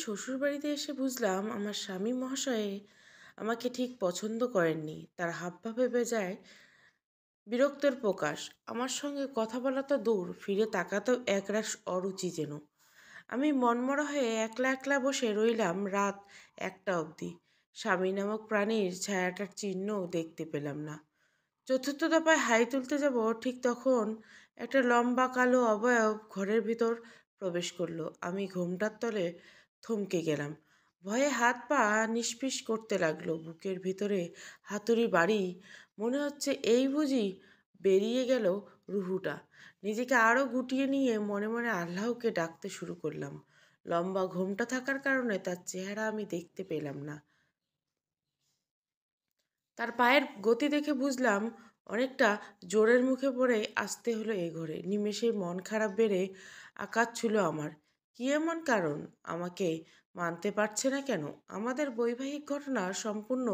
শ্বশুরবাড়িতে এসে বুঝলাম আমার স্বামী মহাশয়ে আমাকে ঠিক পছন্দ করেননি। তার হাবভাবে বেজায় বিরক্তের প্রকাশ। আমার সঙ্গে কথা বলা তো দূর, ফিরে তাকাতেও একরাশ অরুচি যেন। আমি মনমরা হয়ে একলা একলা বসে রইলাম রাত 1টা অবধি। স্বামী নামক প্রাণীর ছায়াটার চিহ্নও দেখতে পেলাম না। চতুর্থ দফায় হাই তুলতে যাব, ঠিক তখন একটা লম্বা কালো অবয়ব ঘরের ভিতর প্রবেশ করলো। আমি ঘোমটার তলে থমকে গেলাম। ভয়ে হাত পা নিষ্পিস করতে লাগলো। বুকের ভিতরে হাতুড়ি বাড়ি। মনে হচ্ছে এই বুঝি বেরিয়ে গেল রুহুটা। নিজেকে আরও গুটিয়ে নিয়ে মনে মনে আল্লাহকে ডাকতে শুরু করলাম। লম্বা ঘোমটা থাকার কারণে তার চেহারা আমি দেখতে পেলাম না। তার পায়ের গতি দেখে বুঝলাম অনেকটা জোরের মুখে পড়ে আসতে হলো এ ঘরে। নিমেষেই মন খারাপ বেড়ে আকাশ ছুলো আমার। কী এমন কারণ? আমাকে মানতে পারছে না কেন? আমাদের বৈবাহিক ঘটনা সম্পূর্ণ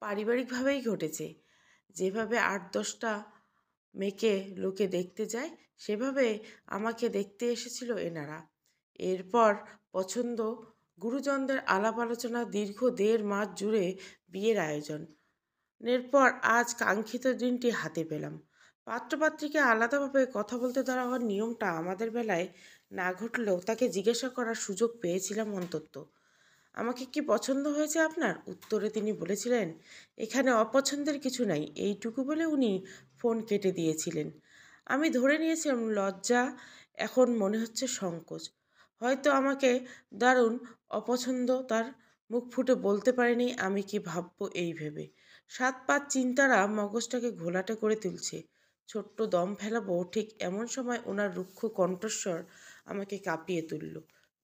পারিবারিকভাবেই ঘটেছে। যেভাবে 8-10টা মেয়েকে লোকে দেখতে যায়, সেভাবে আমাকে দেখতে এসেছিল এনারা। এরপর পছন্দ, গুরুজনদের আলাপ আলোচনা, দীর্ঘ 1.5 মাস জুড়ে বিয়ের আয়োজন। এরপর আজ কাঙ্ক্ষিত দিনটি হাতে পেলাম। পাত্রপাত্রীকে আলাদাভাবে কথা বলতে দেওয়া হওয়ার নিয়মটা আমাদের বেলায় না ঘটলেও তাকে জিজ্ঞাসা করার সুযোগ পেয়েছিলাম অন্তত। আমাকে কি পছন্দ হয়েছে আপনার? উত্তরে তিনি বলেছিলেন, এখানে অপছন্দের কিছু নাই। এইটুকু বলে উনি ফোন কেটে দিয়েছিলেন। আমি ধরে নিয়েছিলাম লজ্জা, এখন মনে হচ্ছে সংকোচ। হয়তো আমাকে দারুণ অপছন্দ তার। মুখ ফুটে বলতে পারিনি আমি কি ভাববো এই ভেবে। 7-5 চিন্তারা মগজটাকে ঘোলাটে করে তুলছে। ছোট্ট দম ফেলাবো ঠিক এমন সময় ওনার রুক্ষ কণ্ঠস্বর আমাকে কাঁপিয়ে তুলল।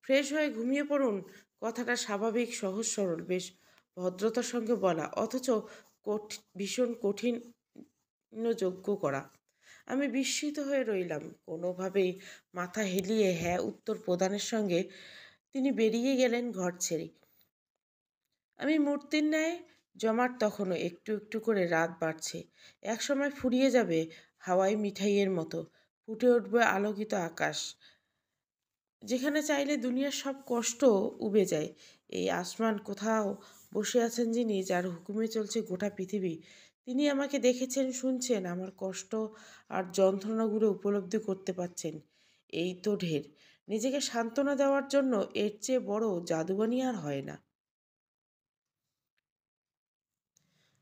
ফ্রেশ হয়ে ঘুমিয়ে পড়ুন। কথাটা স্বাভাবিক, সহজ সরল, বেশ ভদ্রতার সঙ্গে বলা, অথচ ভীষণ কঠিন যোগ্য করা। আমি বিস্মিত হয়ে রইলাম। কোনোভাবেই মাথা হেলিয়ে হ্যাঁ উত্তর প্রদানের সঙ্গে তিনি বেরিয়ে গেলেন ঘর ছেড়ে। আমি মূর্তির ন্যায় জমাট তখনও। একটু একটু করে রাত বাড়ছে। একসময় ফুরিয়ে যাবে হাওয়াই মিঠাইয়ের মতো। ফুটে উঠবে আলোকিত আকাশ, যেখানে চাইলে দুনিয়ার সব কষ্ট উবে যায়। এই আসমান কোথাও বসে আছেন যিনি, যার হুকুমে চলছে গোটা পৃথিবী। তিনি আমাকে দেখেছেন, শুনছেন, আমার কষ্ট আর যন্ত্রণাগুলো উপলব্ধি করতে পারছেন। এই তো ঢের। নিজেকে সান্ত্বনা দেওয়ার জন্য এর চেয়ে বড় জাদুবানি আর হয় না।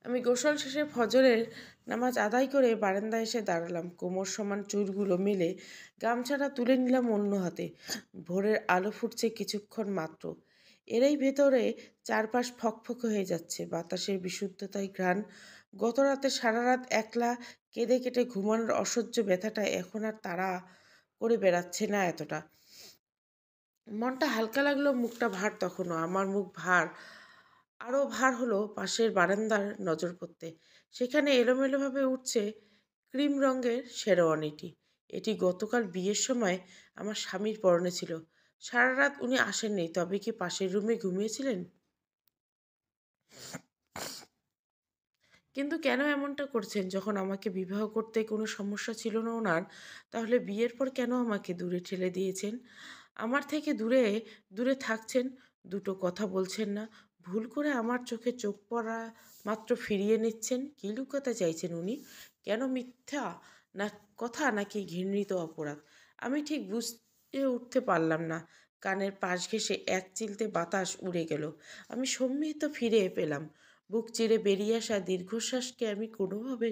আমি গোসল শেষে ফজরের নামাজ আদায় করে বারান্দায় এসে দাঁড়ালাম। কোমর সমান চুলগুলো মেলে গামছাটা তুলে নিলাম অন্য হাতে। ভোরের আলো ফুটছে কিছুক্ষণ মাত্র। এরই ভেতরে চারপাশ ফকফকে হয়ে যাচ্ছে। বাতাসের বিশুদ্ধতায় ঘ্রাণ। গত রাতে সারা রাত একলা কেঁদে কেটে ঘুমানোর অসহ্য ব্যথাটা এখন আর তাড়া করে বেড়াচ্ছে না এতটা। মনটা হালকা লাগলো, মুখটা ভার তখনও। আমার মুখ ভার, আরও ভার হলো পাশের বারান্দার নজর পড়তে। সেখানে এলোমেলোভাবে উঠছে ক্রিম রঙের শেরওয়ানিটি। এটি গতকাল বিয়ের সময় আমার স্বামীর পরনে ছিল। সারা রাত উনি আসেননি, তবে কি পাশের রুমে ঘুমিয়েছিলেন? কিন্তু কেন এমনটা করছেন? যখন আমাকে বিবাহ করতে কোনো সমস্যা ছিল না ওনার, তাহলে বিয়ের পর কেন আমাকে দূরে ঠেলে দিয়েছেন? আমার থেকে দূরে দূরে থাকছেন, দুটো কথা বলছেন না। ভুল করে আমার চোখে চোখ পড়া মাত্র ফিরিয়ে নিচ্ছেন। কী লুকাতে চাইছেন উনি? কেন? মিথ্যা না কথা, নাকি ঘৃণিত অপরাধ? আমি ঠিক বুঝে উঠতে পারলাম না। কানের পাশ ঘেঁষে এক চিলতে বাতাস উড়ে গেল। আমি সম্মিলিত ফিরে পেলাম। বুক চিরে বেরিয়ে আসা দীর্ঘশ্বাসকে আমি কোনোভাবে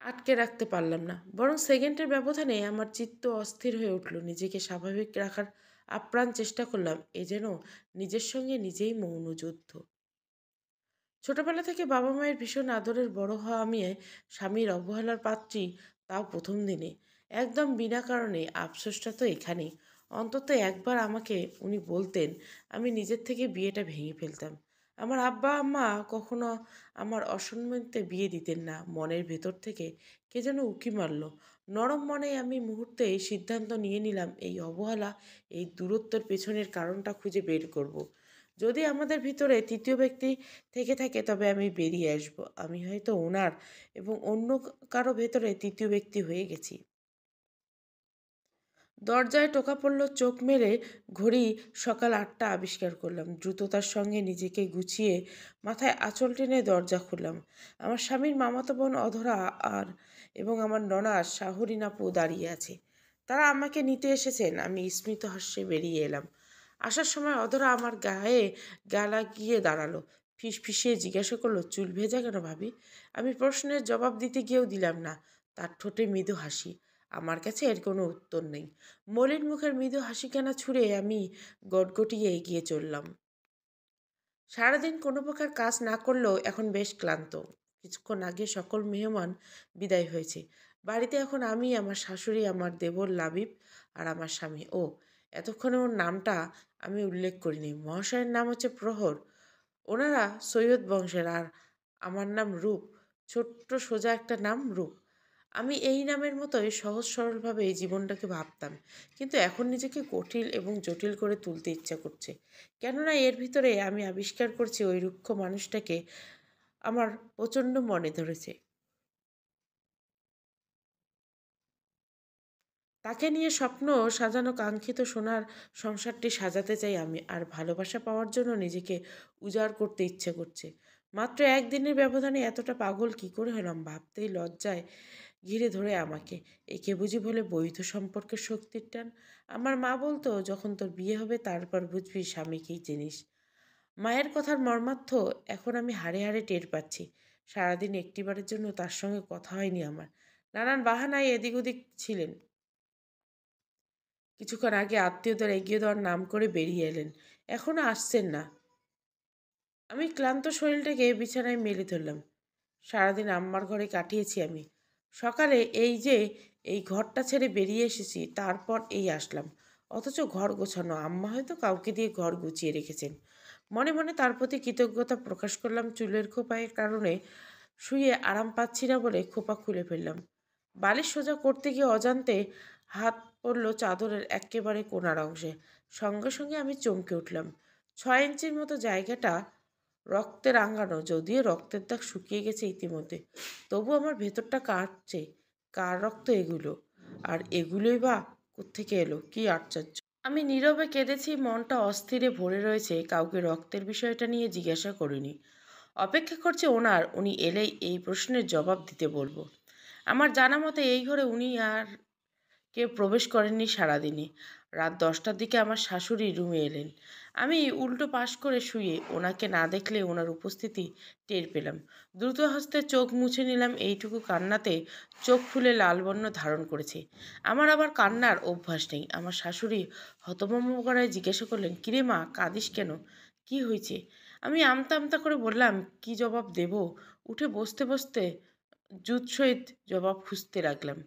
আটকে রাখতে পারলাম না, বরং সেকেন্ডের ব্যবধানে আমার চিত্ত অস্থির হয়ে উঠল। নিজেকে স্বাভাবিক রাখার আপ্রাণ চেষ্টা করলাম। এ যেন নিজের সঙ্গে নিজেই মৌন যুদ্ধ। ছোটবেলা থেকে বাবা মায়ের ভীষণ আদরের বড় হওয়া আমি স্বামীর অবহেলার পাত্রী, তাও প্রথম দিনে। একদম বিনা কারণে। আফসোসটা তো এখানেই। অন্তত একবার আমাকে উনি বলতেন, আমি নিজের থেকে বিয়েটা ভেঙে ফেলতাম। আমার আব্বা আম্মা কখনো আমার অসম্মতিতে বিয়ে দিতেন না। মনের ভেতর থেকে কে যেন উকি মারল। নরম মনে আমি মুহূর্তে এই সিদ্ধান্ত নিয়ে নিলাম, এই অবহেলা, এই দূরত্বের পেছনের কারণটা খুঁজে বের করব। যদি আমাদের ভিতরে তৃতীয় ব্যক্তি থেকে থাকে, তবে আমি বেরিয়ে আসব। আমি হয়তো ওনার এবং অন্য কারো ভেতরে তৃতীয় ব্যক্তি হয়ে গেছি। দরজায় টোকা পড়ল, চোখ মেলে ঘড়ি সকাল 8টা আবিষ্কার করলাম। দ্রুততার সঙ্গে নিজেকে গুছিয়ে মাথায় আঁচল টেনে দরজা খুললাম। আমার স্বামীর মামাতো বোন অধরা আর এবং আমার ননাস শাহরিন আপু দাঁড়িয়ে আছে। তারা আমাকে নিতে এসেছেন। আমি স্মিত হাস্যে বেরিয়ে এলাম। আসার সময় অধরা আমার গায়ে গা লাগিয়ে দাঁড়ালো। ফিসফিসিয়ে জিজ্ঞাসা করলো, চুল ভেজা কেন ভাবি? আমি প্রশ্নের জবাব দিতে গিয়েও দিলাম না। তার ঠোঁটে মৃদু হাসি। আমার কাছে এর কোনো উত্তর নেই। মলিন মুখের মৃদু হাসিখানা ছুঁড়ে আমি গটগটিয়ে এগিয়ে চললাম। সারাদিন কোনো প্রকার কাজ না করলেও এখন বেশ ক্লান্ত। কিছুক্ষণ আগে সকল মেহমান বিদায় হয়েছে। বাড়িতে এখন আমি, আমার শাশুড়ি, আমার দেবর লাবিব আর আমার স্বামী। ও, এতক্ষণে ওর নামটা আমি উল্লেখ করিনি। মহাশয়ের নাম হচ্ছে প্রহর। ওনারা সৈয়দ বংশের, আর আমার নাম রূপ। ছোট্ট সোজা একটা নাম, রূপ। আমি এই নামের মতোই সহজ সরলভাবে এই জীবনটাকে ভাবতাম, কিন্তু এখন নিজেকে কঠিন এবং জটিল করে তুলতে ইচ্ছা করছে। কেননা এর ভিতরে আমি আবিষ্কার করছি ওই রুক্ষ মানুষটাকে আমার প্রচণ্ড মনে ধরেছে। তাকে নিয়ে স্বপ্ন সাজানো কাঙ্ক্ষিত সোনার সংসারটি সাজাতে চাই আমি, আর ভালোবাসা পাওয়ার জন্য নিজেকে উজাড় করতে ইচ্ছে করছে। মাত্র একদিনের ব্যবধানে এতটা পাগল কি করে হলাম ভাবতেই লজ্জায় ঘিরে ধরে আমাকে। একে বুঝি বলে বৈধ সম্পর্কের শক্তির টান? আমার মা বলতো, যখন তোর বিয়ে হবে তারপর বুঝবি স্বামীকেই জিনিস। মায়ের কথার মর্মার্থ এখন আমি হাড়ে হাড়ে টের পাচ্ছি। সারাদিন একটিবারের জন্য তার সঙ্গে কথা হয়নি আমার। নানান বাহানায় এদিক ওদিক ছিলেন। কিছুক্ষণ আগে আত্মীয়দের এগিয়ে দেওয়ার নাম করে বেরিয়ে এলেন, এখনো আসছেন না। আমি ক্লান্ত শরীরটাকে বিছানায় মেলে ধরলাম। সারাদিন আম্মার ঘরে কাটিয়েছি আমি। সকালে এই ঘরটা ছেড়ে বেরিয়ে এসেছি, তারপর এই আসলাম। অথচ ঘর গোছানো। আম্মা হয়তো কাউকে দিয়ে ঘর গুছিয়ে রেখেছেন। মনে মনে তার প্রতি কৃতজ্ঞতা প্রকাশ করলাম। চুলের খোপায়ের কারণে শুয়ে আরাম পাচ্ছি না বলে খোপা খুলে ফেললাম। বালিশ সোজা করতে গিয়ে অজান্তে হাত পড়ল চাদরের একেবারে কোণার অংশে। সঙ্গে সঙ্গে আমি চমকে উঠলাম। 6 ইঞ্চির মতো জায়গাটা রক্তে রাঙানো, যদিও রক্তের দাগ শুকিয়ে গেছে ইতিমধ্যে, তবু আমার ভেতরটা কাঁপছে। কার রক্ত এগুলো? আর এগুলোই বা কোত্থেকে এলো? কি আশ্চর্য! আমি নীরবে কেঁদেছি। মনটা অস্থিরে ভরে রয়েছে। কাউকে রক্তের বিষয়টা নিয়ে জিজ্ঞাসা করিনি। অপেক্ষা করছে উনি এলেই এই প্রশ্নের জবাব দিতে বলবো। আমার জানা মতে এই ঘরে উনি আর কেউ প্রবেশ করেননি সারাদিনে। রাত 10টার দিকে আমার শাশুড়ি রুমে এলেন। আমি উল্টো পাশ করে শুয়ে ওনাকে না দেখলে ওনার উপস্থিতি টের পেলাম। দ্রুত হস্তে চোখ মুছে নিলাম। এইটুকু কান্নাতে চোখ ফুলে লাল বর্ণ ধারণ করেছে। আমার আবার কান্নার অভ্যাস নেই। আমার শাশুড়ি হতভম্ব করায় জিজ্ঞাসা করলেন, কিরে মা, কাঁদিস কেন? কি হয়েছে? আমি আমতা আমতা করে বললাম, কি জবাব দেব? উঠে বসতে বসতে জুৎসহিত জবাব খুঁজতে লাগলাম।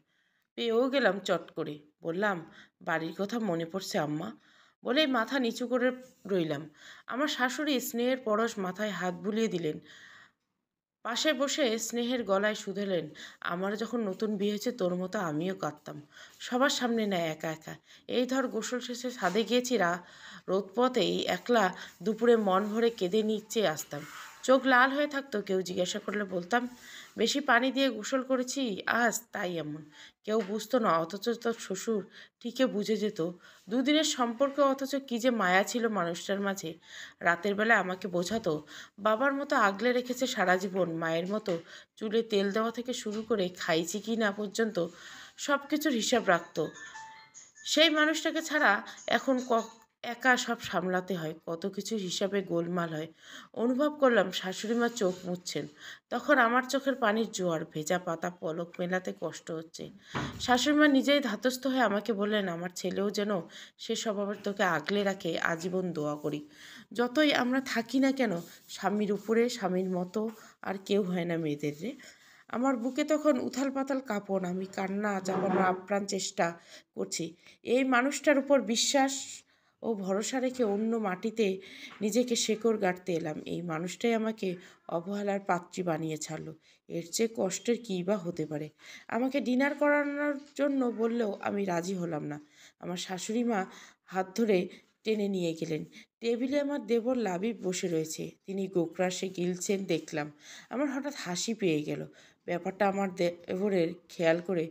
পেয়েও গেলাম চট করে। বললাম, বাড়ির কথা মনে পড়ছে আম্মা। বলেই মাথা নিচু করে রইলাম। আমার শাশুড়ি স্নেহের পরশ মাথায় হাত বুলিয়ে দিলেন। পাশে বসে স্নেহের গলায় শুধোলেন, আমার যখন নতুন বিয়ে হয়েছে তোর মতো আমিও কাঁদতাম। সবার সামনে না, একা একা। এই ধর গোসল শেষে ছাদে গিয়েছি, রোদপথেই একলা দুপুরে মন ভরে কেঁদে নিচ্ছে আসতাম। চোখ লাল হয়ে থাকতো। কেউ জিজ্ঞাসা করলে বলতাম, বেশি পানি দিয়ে গোসল করেছি আজ, তাই এমন। কেউ বুঝতো না, অথচ তোর শ্বশুর ঠিকই বুঝে যেত। দুদিনের সম্পর্ক, অথচ কী যে মায়া ছিল মানুষটার মাঝে। রাতের বেলা আমাকে বোঝাতো, বাবার মতো আগলে রেখেছে সারা জীবন, মায়ের মতো চুলে তেল দেওয়া থেকে শুরু করে খাইছি কি না পর্যন্ত সব কিছুর হিসাব রাখতো। সেই মানুষটাকে ছাড়া এখন একা সব সামলাতে হয়, কত কিছু হিসাবে গোলমাল হয়। অনুভব করলাম শাশুড়িমা চোখ মুছছেন। তখন আমার চোখের পানির জোয়ার। ভেজা পাতা পলক মেলাতে কষ্ট হচ্ছে। শাশুড়িমা নিজেই ধাতস্থ হয়ে আমাকে বললেন, আমার ছেলেও যেন সে স্বভাবের তোকে আগলে রাখে, আজীবন দোয়া করি। যতই আমরা থাকি না কেন, স্বামীর উপরে স্বামীর মতো আর কেউ হয় না মেয়েদের রে। আমার বুকে তখন উথাল পাতাল কাঁপন। আমি কান্না চাপানোর আপ্রাণ চেষ্টা করছি। এই মানুষটার উপর বিশ্বাস ও ভরসা রেখে অন্য মাটিতে নিজেকে শেকড় গাড়তে এলাম। এই মানুষটাই আমাকে অবহেলার পাত্রী বানিয়ে ছাড়লো। এর চেয়ে কষ্টের কী বা হতে পারে? আমাকে ডিনার করানোর জন্য বললেও আমি রাজি হলাম না। আমার শাশুড়ি মা হাত ধরে টেনে নিয়ে গেলেন। টেবিলে আমার দেবর লাবিব বসে রয়েছে। তিনি গোকরাসে গিলছেন দেখলাম। আমার হঠাৎ হাসি পেয়ে গেল। ব্যাপারটা আমার দেবরের খেয়াল করে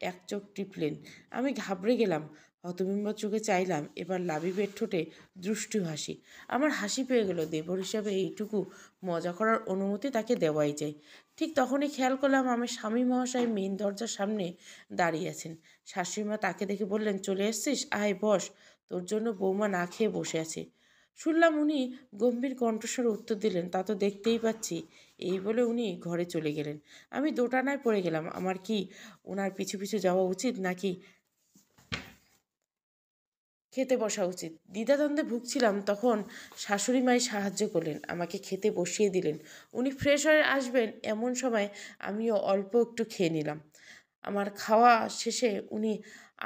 এক চোখ টিপলেন। আমি ঘাবড়ে গেলাম। হতবিম্ব চোখে চাইলাম। এবার লাবিবের ঠোঁটে দুষ্টু হাসি। আমার হাসি পেয়ে গেল। দেবর হিসাবে এইটুকু মজা করার অনুমতি তাকে দেওয়াই যায়। ঠিক তখনই খেয়াল করলাম আমার স্বামী মহাশয় মেন দরজার সামনে দাঁড়িয়ে আছেন। শাশুড়িমা তাকে দেখে বললেন, চলে এসছিস, আয় বস, তোর জন্য বৌমা না খেয়ে বসে আছে। শুনলাম উনি গম্ভীর কণ্ঠস্বরে উত্তর দিলেন, তা তো দেখতেই পাচ্ছি। এই বলে উনি ঘরে চলে গেলেন। আমি দোটানায় পড়ে গেলাম। আমার কি ওনার পিছু পিছু যাওয়া উচিত, নাকি খেতে বসা উচিত? দ্বিধাদ্বন্দ্বে ভুগছিলাম। তখন শাশুড়ি মাই সাহায্য করলেন, আমাকে খেতে বসিয়ে দিলেন। উনি ফ্রেশ হয়ে আসবেন এমন সময় আমিও অল্প একটু খেয়ে নিলাম। আমার খাওয়া শেষে উনি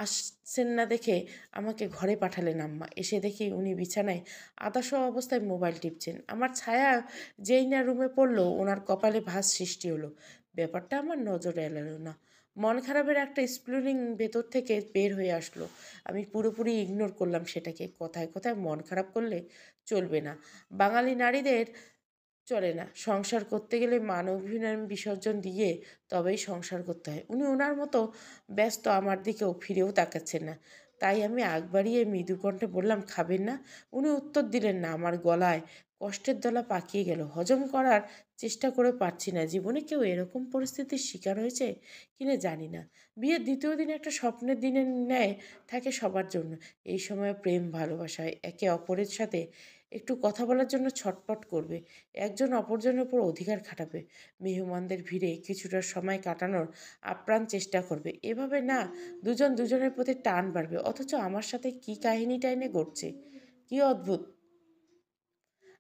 আসছেন না দেখে আমাকে ঘরে পাঠালেন আম্মা। এসে দেখি উনি বিছানায় আদাশোয়া অবস্থায় মোবাইল টিপছেন। আমার ছায়া যেই না রুমে পড়লো, ওনার কপালে ভাঁজ সৃষ্টি হলো। ব্যাপারটা আমার নজরে এলো না। মন খারাপের একটা স্প্লিনিং ভেতর থেকে বের হয়ে আসলো। আমি পুরোপুরি ইগনোর করলাম সেটাকে। কথায় কথায় মন খারাপ করলে চলবে না। বাঙালি নারীদের চলে না। সংসার করতে গেলে মান অভিমান বিসর্জন দিয়ে তবেই সংসার করতে হয়। উনি ওনার মতো ব্যস্ত, আমার দিকেও ফিরেও তাকাচ্ছেন না। তাই আমি আগ বাড়িয়ে মৃদু কণ্ঠে বললাম, খাবেন না? উনি উত্তর দিলেন না। আমার গলায় কষ্টের দলা পাকিয়ে গেল। হজম করার চেষ্টা করে পারছি না। জীবনে কেউ এরকম পরিস্থিতির শিকার হয়েছে কিনা জানি না। বিয়ের দ্বিতীয় দিন একটা স্বপ্নের দিনের ন্যায় থাকে সবার জন্য। এই সময় প্রেম ভালোবাসায় একে অপরের সাথে একটু কথা বলার জন্য ছটপট করবে, একজন অপরজনের উপর অধিকার খাটাবে, মেহমানদের ভিড়ে কিছুটা সময় কাটানোর আপ্রাণ চেষ্টা করবে। এভাবে না দুজন দুজনের প্রতি টান বাড়বে। অথচ আমার সাথে কি কাহিনী টাইনে ঘটছে, কি অদ্ভুত!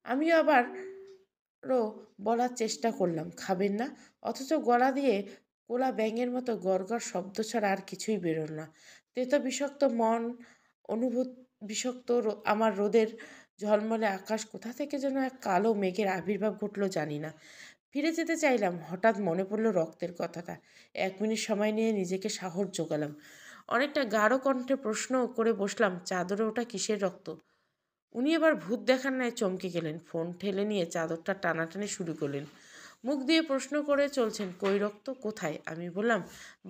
আমিও আবারও বলার চেষ্টা করলাম, খাবেন না? অথচ গলা দিয়ে কোলা ব্যাঙের মতো গড়গড় শব্দ ছাড়া আর কিছুই বেরোল না। তেতো বিষাক্ত মন অনুভূত বিষাক্ত আমার রোদের ঝলমলে আকাশ কোথা থেকে যেন এক কালো মেঘের আবির্ভাব ঘটলো জানি না। ফিরে যেতে চাইলাম। হঠাৎ মনে পড়ল রক্তের কথাটা। 1 মিনিট সময় নিয়ে নিজেকে সাহস জোগালাম। অনেকটা গাঢ় কণ্ঠে প্রশ্ন করে বসলাম, চাদরে ওটা কিসের রক্ত? উনি এবার ভূত দেখার ন্যায় চমকে গেলেন। ফোন ঠেলে নিয়ে চাদরটা টানাটানি শুরু করলেন। মুখ দিয়ে প্রশ্ন করে চলছেন, কই রক্ত, কোথায়? আমি বললাম,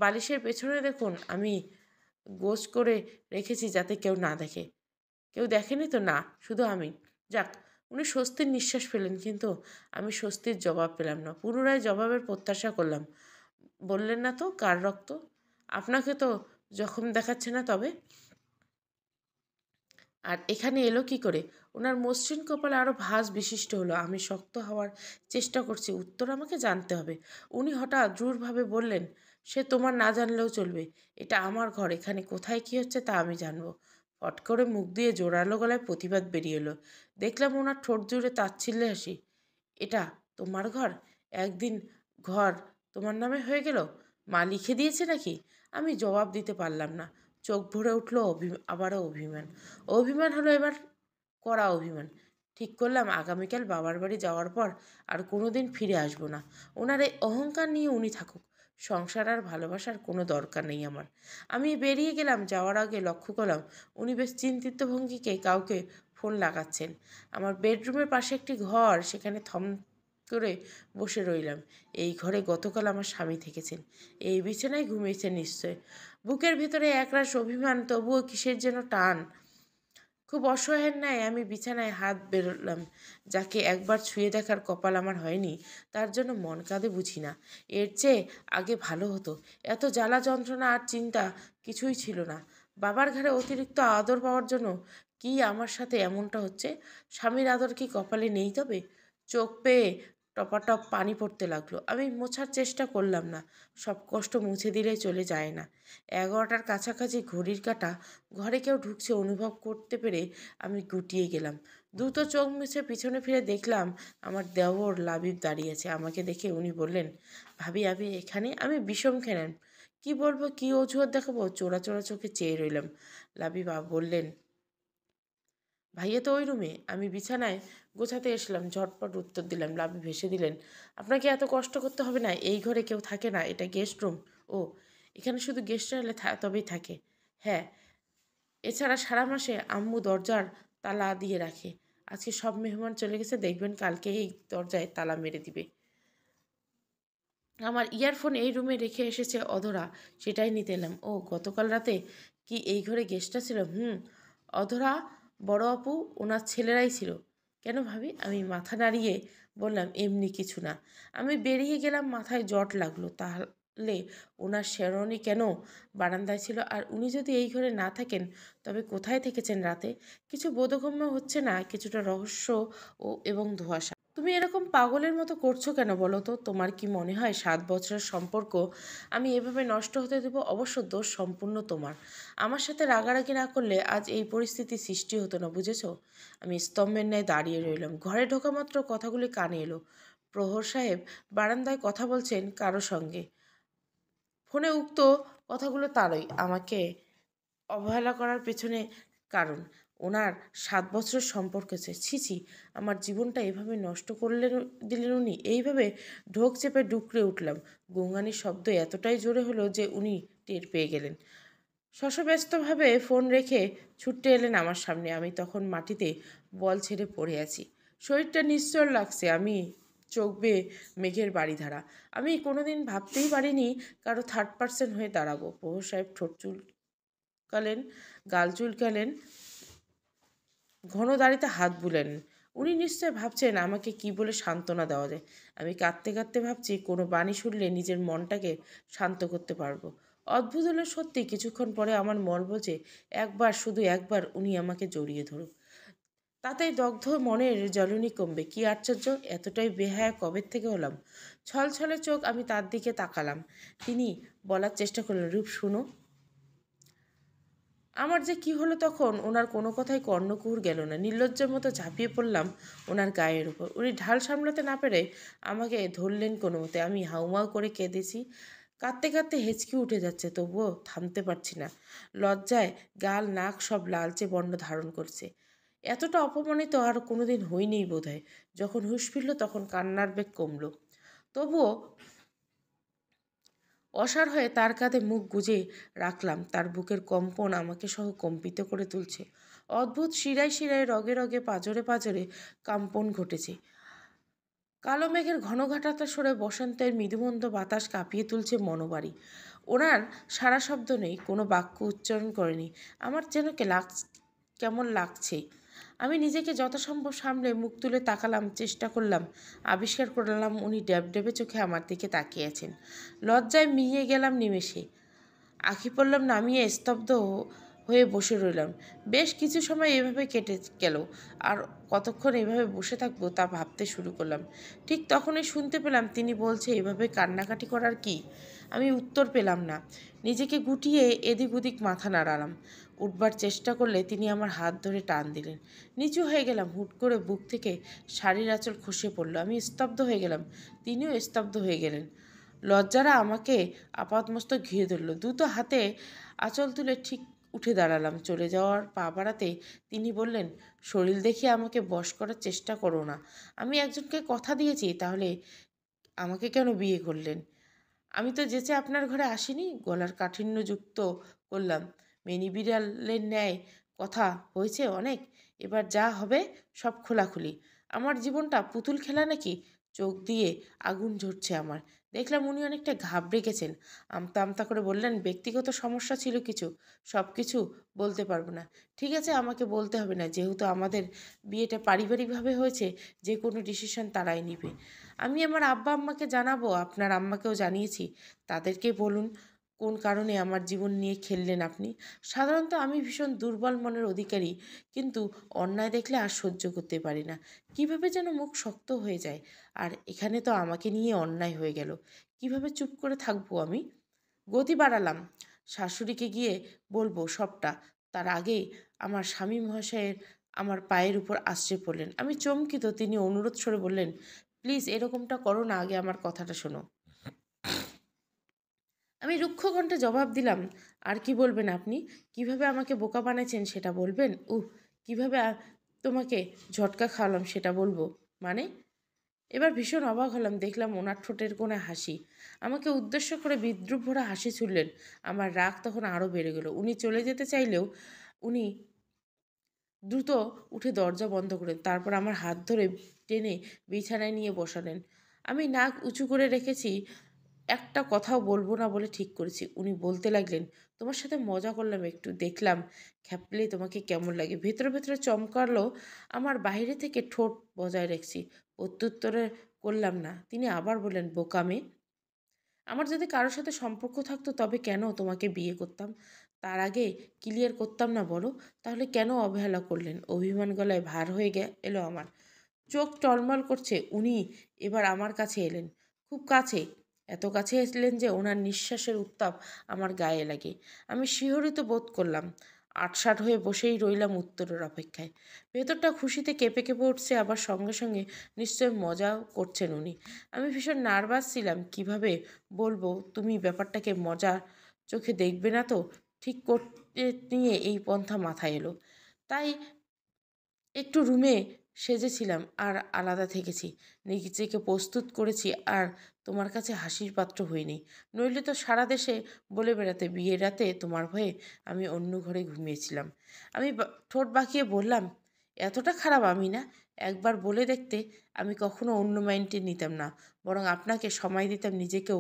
বালিশের পেছনে দেখুন, আমি গোছ করে রেখেছি যাতে কেউ না দেখে। কেউ দেখেনি তো? না, শুধু আমি। যাক। উনি স্বস্তির নিঃশ্বাস ফেলেন, কিন্তু আমি স্বস্তির জবাব পেলাম না। পুনরায় জবাবের প্রত্যাশা করলাম। বললেন না তো কার রক্ত? আপনাকে তো জখম দেখাচ্ছে না তবে? আর এখানে এলো কি করে? ওনার মসৃণ কপালে আরও ভাঁজ বিশিষ্ট হলো। আমি শক্ত হওয়ার চেষ্টা করছি। উত্তর আমাকে জানতে হবে। উনি হঠাৎ দৃঢ়ভাবে বললেন, সে তোমার না জানলেও চলবে। এটা আমার ঘর। এখানে কোথায় কী হচ্ছে তা আমি জানবো। ফট করে মুখ দিয়ে জোরালো গলায় প্রতিবাদ বেরিয়ে এলো। দেখলাম ওনার ঠোঁট জুড়ে তাচ্ছিল্যে হাসি। এটা তোমার ঘর? একদিন ঘর তোমার নামে হয়ে গেল? মা লিখে দিয়েছে নাকি? আমি জবাব দিতে পারলাম না। চোখ ভরে উঠল আবারও অভিমান। অভিমান হলো এবার, কড়া অভিমান। ঠিক করলাম আগামীকাল বাবার বাড়ি যাওয়ার পর আর কোনো দিন ফিরে আসবো না। ওনার এই অহংকার নিয়ে উনি থাকুক। সংসার আর ভালোবাসার কোনো দরকার নেই আমার। আমি বেরিয়ে গেলাম। যাওয়ার আগে লক্ষ্য করলাম উনি বেশ চিন্তিত ভঙ্গিকে কাউকে ফোন লাগাচ্ছেন। আমার বেডরুমের পাশে একটি ঘর, সেখানে থম করে বসে রইলাম। এই ঘরে গতকাল আমার স্বামী থেকেছেন। এই বিছানায় ঘুমিয়েছেন নিশ্চয়। বুকের ভিতরে একরাশ অভিমান, তবুও কিসের যেন টান। খুব অসহায়ের ন্যায় আমি বিছানায় হাত বেরোলাম। যাকে একবার ছুঁয়ে দেখার কপাল আমার হয়নি, তার জন্য মন কাঁদে বুঝি না। এর চেয়ে আগে ভালো হতো। এত জ্বালা যন্ত্রণা আর চিন্তা কিছুই ছিল না। বাবার ঘরে অতিরিক্ত আদর পাওয়ার জন্য কি আমার সাথে এমনটা হচ্ছে? স্বামীর আদর কি কপালে নেই তবে? চোখ পেয়ে টপাটপ পানি পড়তে লাগলো। আমি মোছার চেষ্টা করলাম না। সব কষ্ট মুছে দিলে চলে যায় না। 11টার কাছাকাছি ঘড়ির কাঁটা। ঘরে কেউ ঢুকছে অনুভব করতে পেরে আমি গুটিয়ে গেলাম। দ্রুত চোখ মুছে পিছনে ফিরে দেখলাম আমার দেওর লাবিব দাঁড়িয়ে আছে। আমাকে দেখে উনি বললেন, ভাবি আমি এখানে? আমি বিষম খেলেন। কি বলবো, কি অজুহাত দেখাবো? চোরা চোরা চোখে চেয়ে রইলাম। লাবিব বললেন, ভাইয়া তো ওই রুমে। আমি বিছানায় গোছাতে এসলাম। ঝটপট উত্তর দিলাম। লাবি ভেসে দিলেন, আপনাকে এত কষ্ট করতে হবে না। এই ঘরে কেউ থাকে না, এটা গেস্ট রুম। ও, এখানে শুধু গেস্টরা এলে তবেই থাকে? হ্যাঁ, এছাড়া সারা মাসে আম্মু দরজার তালা দিয়ে রাখে। আজকে সব মেহমান চলে গেছে, দেখবেন কালকে এই দরজায় তালা মেরে দিবে। আমার ইয়ারফোন এই রুমে রেখে এসেছে অধরা, সেটাই নিতে এলাম। ও, গতকাল রাতে কি এই ঘরে গেস্টটা ছিল? অধরা, বড় আপু, ওনার ছেলেরাই ছিল। কেন ভাবি? আমি মাথা নাড়িয়ে বললাম, এমনি কিছু না। আমি বেরিয়ে গেলাম, মাথায় জট লাগলো। তাহলে ওনার শেরওয়ানি কেন বারান্দায় ছিল? আর উনি যদি এই ঘরে না থাকেন তবে কোথায় থেকেছেন রাতে? কিছু বোধগম্য হচ্ছে না, কিছুটা রহস্য এবং ধোঁয়াশা। তুমি এরকম পাগলের মতো করছো কেন বলো তো? তোমার কি মনে হয় 7 বছরের সম্পর্ক আমি এভাবে নষ্ট হতে দেবো? অবশ্য দোষ সম্পূর্ণ তোমার। আমার সাথে রাগারাগি না করলে আজ এই পরিস্থিতি সৃষ্টি হতো না, বুঝেছো? আমি স্তম্ভের ন্যায় দাঁড়িয়ে রইলাম। ঘরে ঢোকা মাত্র কথাগুলি কানে এলো। প্রহর সাহেব বারান্দায় কথা বলছেন কারো সঙ্গে। ফোনে উক্ত কথাগুলো তারই। আমাকে অবহেলা করার পেছনে কারণ ওনার 7 বছরের সম্পর্ক আছে। ছি ছি, আমার জীবনটা এভাবে নষ্ট করলেন, দিলেন উনি। এইভাবে ঢোক চেপে ডুকরে উঠলাম। গঙ্গানির শব্দ এতটাই জোরে হলো যে উনি টের পেয়ে গেলেন। শশব্যস্তভাবে ফোন রেখে ছুটে এলেন আমার সামনে। আমি তখন মাটিতে বল ছেড়ে পড়ে আছি। শরীরটা নিশ্চল লাগছে। আমি চোখ বেয়ে মেঘের বাড়িধারা। আমি কোনোদিন ভাবতেই পারিনি কারো থার্ড পার্সন হয়ে দাঁড়াবো। প্রহর সাহেব ঠোঁট চুলকালেন, গাল চুলকালেন, ঘন দাড়িতে হাত বুলেন। উনি নিশ্চয় ভাবছেন আমাকে কি বলে সান্ত্বনা দেওয়া যায়। আমি কাঁদতে কাঁদতে ভাবছি কোনো বাণী শুনলে নিজের মনটাকে শান্ত করতে পারবো। অদ্ভুত হলো সত্যি, কিছুক্ষণ পরে আমার মন বলছে একবার, শুধু একবার উনি আমাকে জড়িয়ে ধরুক। তাতেই দগ্ধ মনের জ্বলনি কমবে। কি আশ্চর্য, এতটাই বেহায়া কবে থেকে হলাম? ছলছলে চোখ আমি তার দিকে তাকালাম। তিনি বলার চেষ্টা করলেন, রূপ শুনো। আমার যে কি হলো তখন! ওনার কোনো কথাই কর্ণকুহর গেল না। নির্লজ্জের মতো ঝাঁপিয়ে পড়লাম ওনার গায়ের উপর। উনি ঢাল সামলাতে না পেরে আমাকে ধরলেন কোনো মতে। আমি হাউমাউ করে কেঁদেছি। কাঁদতে কাঁদতে হেঁচকি উঠে যাচ্ছে, তবুও থামতে পারছি না। লজ্জায় গাল নাক সব লালচে বর্ণ ধারণ করছে। এতটা অপমানিত আর কোনোদিন হইনি বোধহয়। যখন হুঁশ ফিরল তখন কান্নার বেগ কমল। তবুও অসাড় হয়ে তার কাঁধে মুখ গুজে রাখলাম। তার বুকের কম্পন আমাকে সহ কম্পিত করে তুলছে। অদ্ভুত শিরায় শিরায়, রগে রগে, পাঁজরে পাঁজরে কম্পন ঘটেছে। কালো মেঘের ঘনঘাটাটা সরে বসন্তের মৃদুমন্দ বাতাস কাঁপিয়ে তুলছে মনোবাড়ি। ওনার সারা শব্দ নেই, কোনো বাক্য উচ্চারণ করেনি। আমার যেন কেমন লাগছে। আমি নিজেকে যথাসম্ভব সামলে মুখ তুলে তাকালাম, চেষ্টা করলাম, আবিষ্কার করলাম উনি ড্যাবড্যাবে চোখে আমার দিকে তাকিয়ে আছেন। লজ্জায় মিইয়ে গেলাম নিমেষে। আঁখি পড়লাম নামিয়ে স্তব্ধ হয়ে বসে রইলাম। বেশ কিছু সময় এভাবে কেটে গেল। আর কতক্ষণ এভাবে বসে থাকবো তা ভাবতে শুরু করলাম। ঠিক তখনই শুনতে পেলাম তিনি বলছে, এভাবে কান্নাকাটি করার কি? আমি উত্তর পেলাম না। নিজেকে গুটিয়ে এদিক ওদিক মাথা নাড়ালাম। উঠবার চেষ্টা করলে তিনি আমার হাত ধরে টান দিলেন। নিচু হয়ে গেলাম। হুট করে বুক থেকে শাড়ির আঁচল খসে পড়ল। আমি স্তব্ধ হয়ে গেলাম। তিনিও স্তব্ধ হয়ে গেলেন। লজ্জারা আমাকে আপাদমস্তক ঘিরে ধরল। দ্রুত হাতে আঁচল তুলে ঠিক উঠে দাঁড়ালাম। চলে যাওয়ার পা বাড়াতে তিনি বললেন, শরীর দেখিয়ে আমাকে বশ করার চেষ্টা করো না। আমি একজনকে কথা দিয়েছি, তাহলে আমাকে কেন বিয়ে করলেন? আমি তো যেচে আপনার ঘরে আসিনি। গলার কাঠিন্য যুক্ত করলাম। মেনি বিড়ালের ন্যায় কথা হয়েছে অনেক, এবার যা হবে সব খোলাখুলি। আমার জীবনটা পুতুল খেলা নাকি? চোখ দিয়ে আগুন ঝরছে আমার। দেখলাম উনি অনেকটা ঘাবড়ে গেছেন। আমতা আমতা করে বললেন, ব্যক্তিগত সমস্যা ছিল কিছু, সব কিছু বলতে পারবো না। ঠিক আছে, আমাকে বলতে হবে না। যেহেতু আমাদের বিয়েটা পারিবারিকভাবে হয়েছে, যে কোনো ডিসিশন তারাই নিবে। আমি আমার আব্বা আম্মাকে জানাবো, আপনার আম্মাকেও জানিয়েছি। তাদেরকে বলুন কোন কারণে আমার জীবন নিয়ে খেললেন আপনি। সাধারণত আমি ভীষণ দুর্বল মনের অধিকারী, কিন্তু অন্যায় দেখলে আর সহ্য করতে পারি না। কিভাবে যেন মুখ শক্ত হয়ে যায়। আর এখানে তো আমাকে নিয়ে অন্যায় হয়ে গেল। কিভাবে চুপ করে থাকবো আমি? গতি বাড়ালাম। শাশুড়িকে গিয়ে বলবো সবটা। তার আগেই আমার স্বামী মহাশয়ের আমার পায়ের উপর আশ্রয় পড়লেন। আমি চমকিত। তিনি অনুরোধ স্বরে বললেন, প্লিজ এরকমটা করো না, আগে আমার কথাটা শোনো। আমি রুক্ষ কণ্ঠে জবাব দিলাম, আর কি বলবেন আপনি? কিভাবে আমাকে বোকা বানাইছেন সেটা বলবেন? কিভাবে তোমাকে ঝটকা খাওয়ালাম সেটা বলবো? মানে? এবার ভীষণ অবাক হলাম। দেখলাম ওনার ঠোঁটের কোণে হাসি। আমাকে উদ্দেশ্য করে বিদ্রুপ ভরা হাসি ছুড়লেন। আমার রাগ তখন আরও বেড়ে গেল। উনি চলে যেতে চাইলেও উনি দ্রুত উঠে দরজা বন্ধ করেন। তারপর আমার হাত ধরে টেনে বিছানায় নিয়ে বসালেন। আমি নাক উঁচু করে রেখেছি একটা কথাও বলবো না বলে ঠিক করেছি। উনি বলতে লাগলেন, তোমার সাথে মজা করলাম একটু, দেখলাম খ্যাপলে তোমাকে কেমন লাগে। ভেতরে ভেতরে চমকালো আমার, বাইরে থেকে ঠোঁট বজায় রাখছি, প্রত্যুত্তরে করলাম না। তিনি আবার বললেন, বোকা মেয়ে, আমার যদি কারোর সাথে সম্পর্ক থাকতো তবে কেন তোমাকে বিয়ে করতাম? তার আগে ক্লিয়ার করতাম না বলো? তাহলে কেন অবহেলা করলেন? অভিমান গলায় ভার হয়ে এলো আমার, চোখ টলমল করছে। উনি এবার আমার কাছে এলেন, খুব কাছে, এত কাছে এলেন যে ওনার নিঃশ্বাসের উত্তাপ আমার গায়ে লাগে। আমি শিহরিত বোধ করলাম, আটসাট হয়ে বসেই রইলাম উত্তরের অপেক্ষায়। ভেতরটা খুশিতে কেঁপে কেঁপে উঠছে, আবার সঙ্গে সঙ্গে নিশ্চয় মজাও করছেন উনি। আমি ভীষণ নার্ভাস ছিলাম, কিভাবে বলবো তুমি ব্যাপারটাকে মজার চোখে দেখবে না তো, ঠিক করতে নিয়ে এই পন্থা মাথায় এলো। তাই একটু রুমে সেজেছিলাম আর আলাদা থেকেছি, নিজেকে প্রস্তুত করেছি, আর তোমার কাছে হাসির পাত্র হইনি। নইলে তো সারা দেশে বলে বেড়াতে বিয়ের রাতে তোমার ভয়ে আমি অন্য ঘরে ঘুমিয়েছিলাম। আমি ঠোঁট বাঁকিয়ে বললাম, এতটা খারাপ আমি না। একবার বলে দেখতে। আমি কখনো অন্য মাইন্ডে নিতাম না, বরং আপনাকে সময় দিতাম, নিজেকেও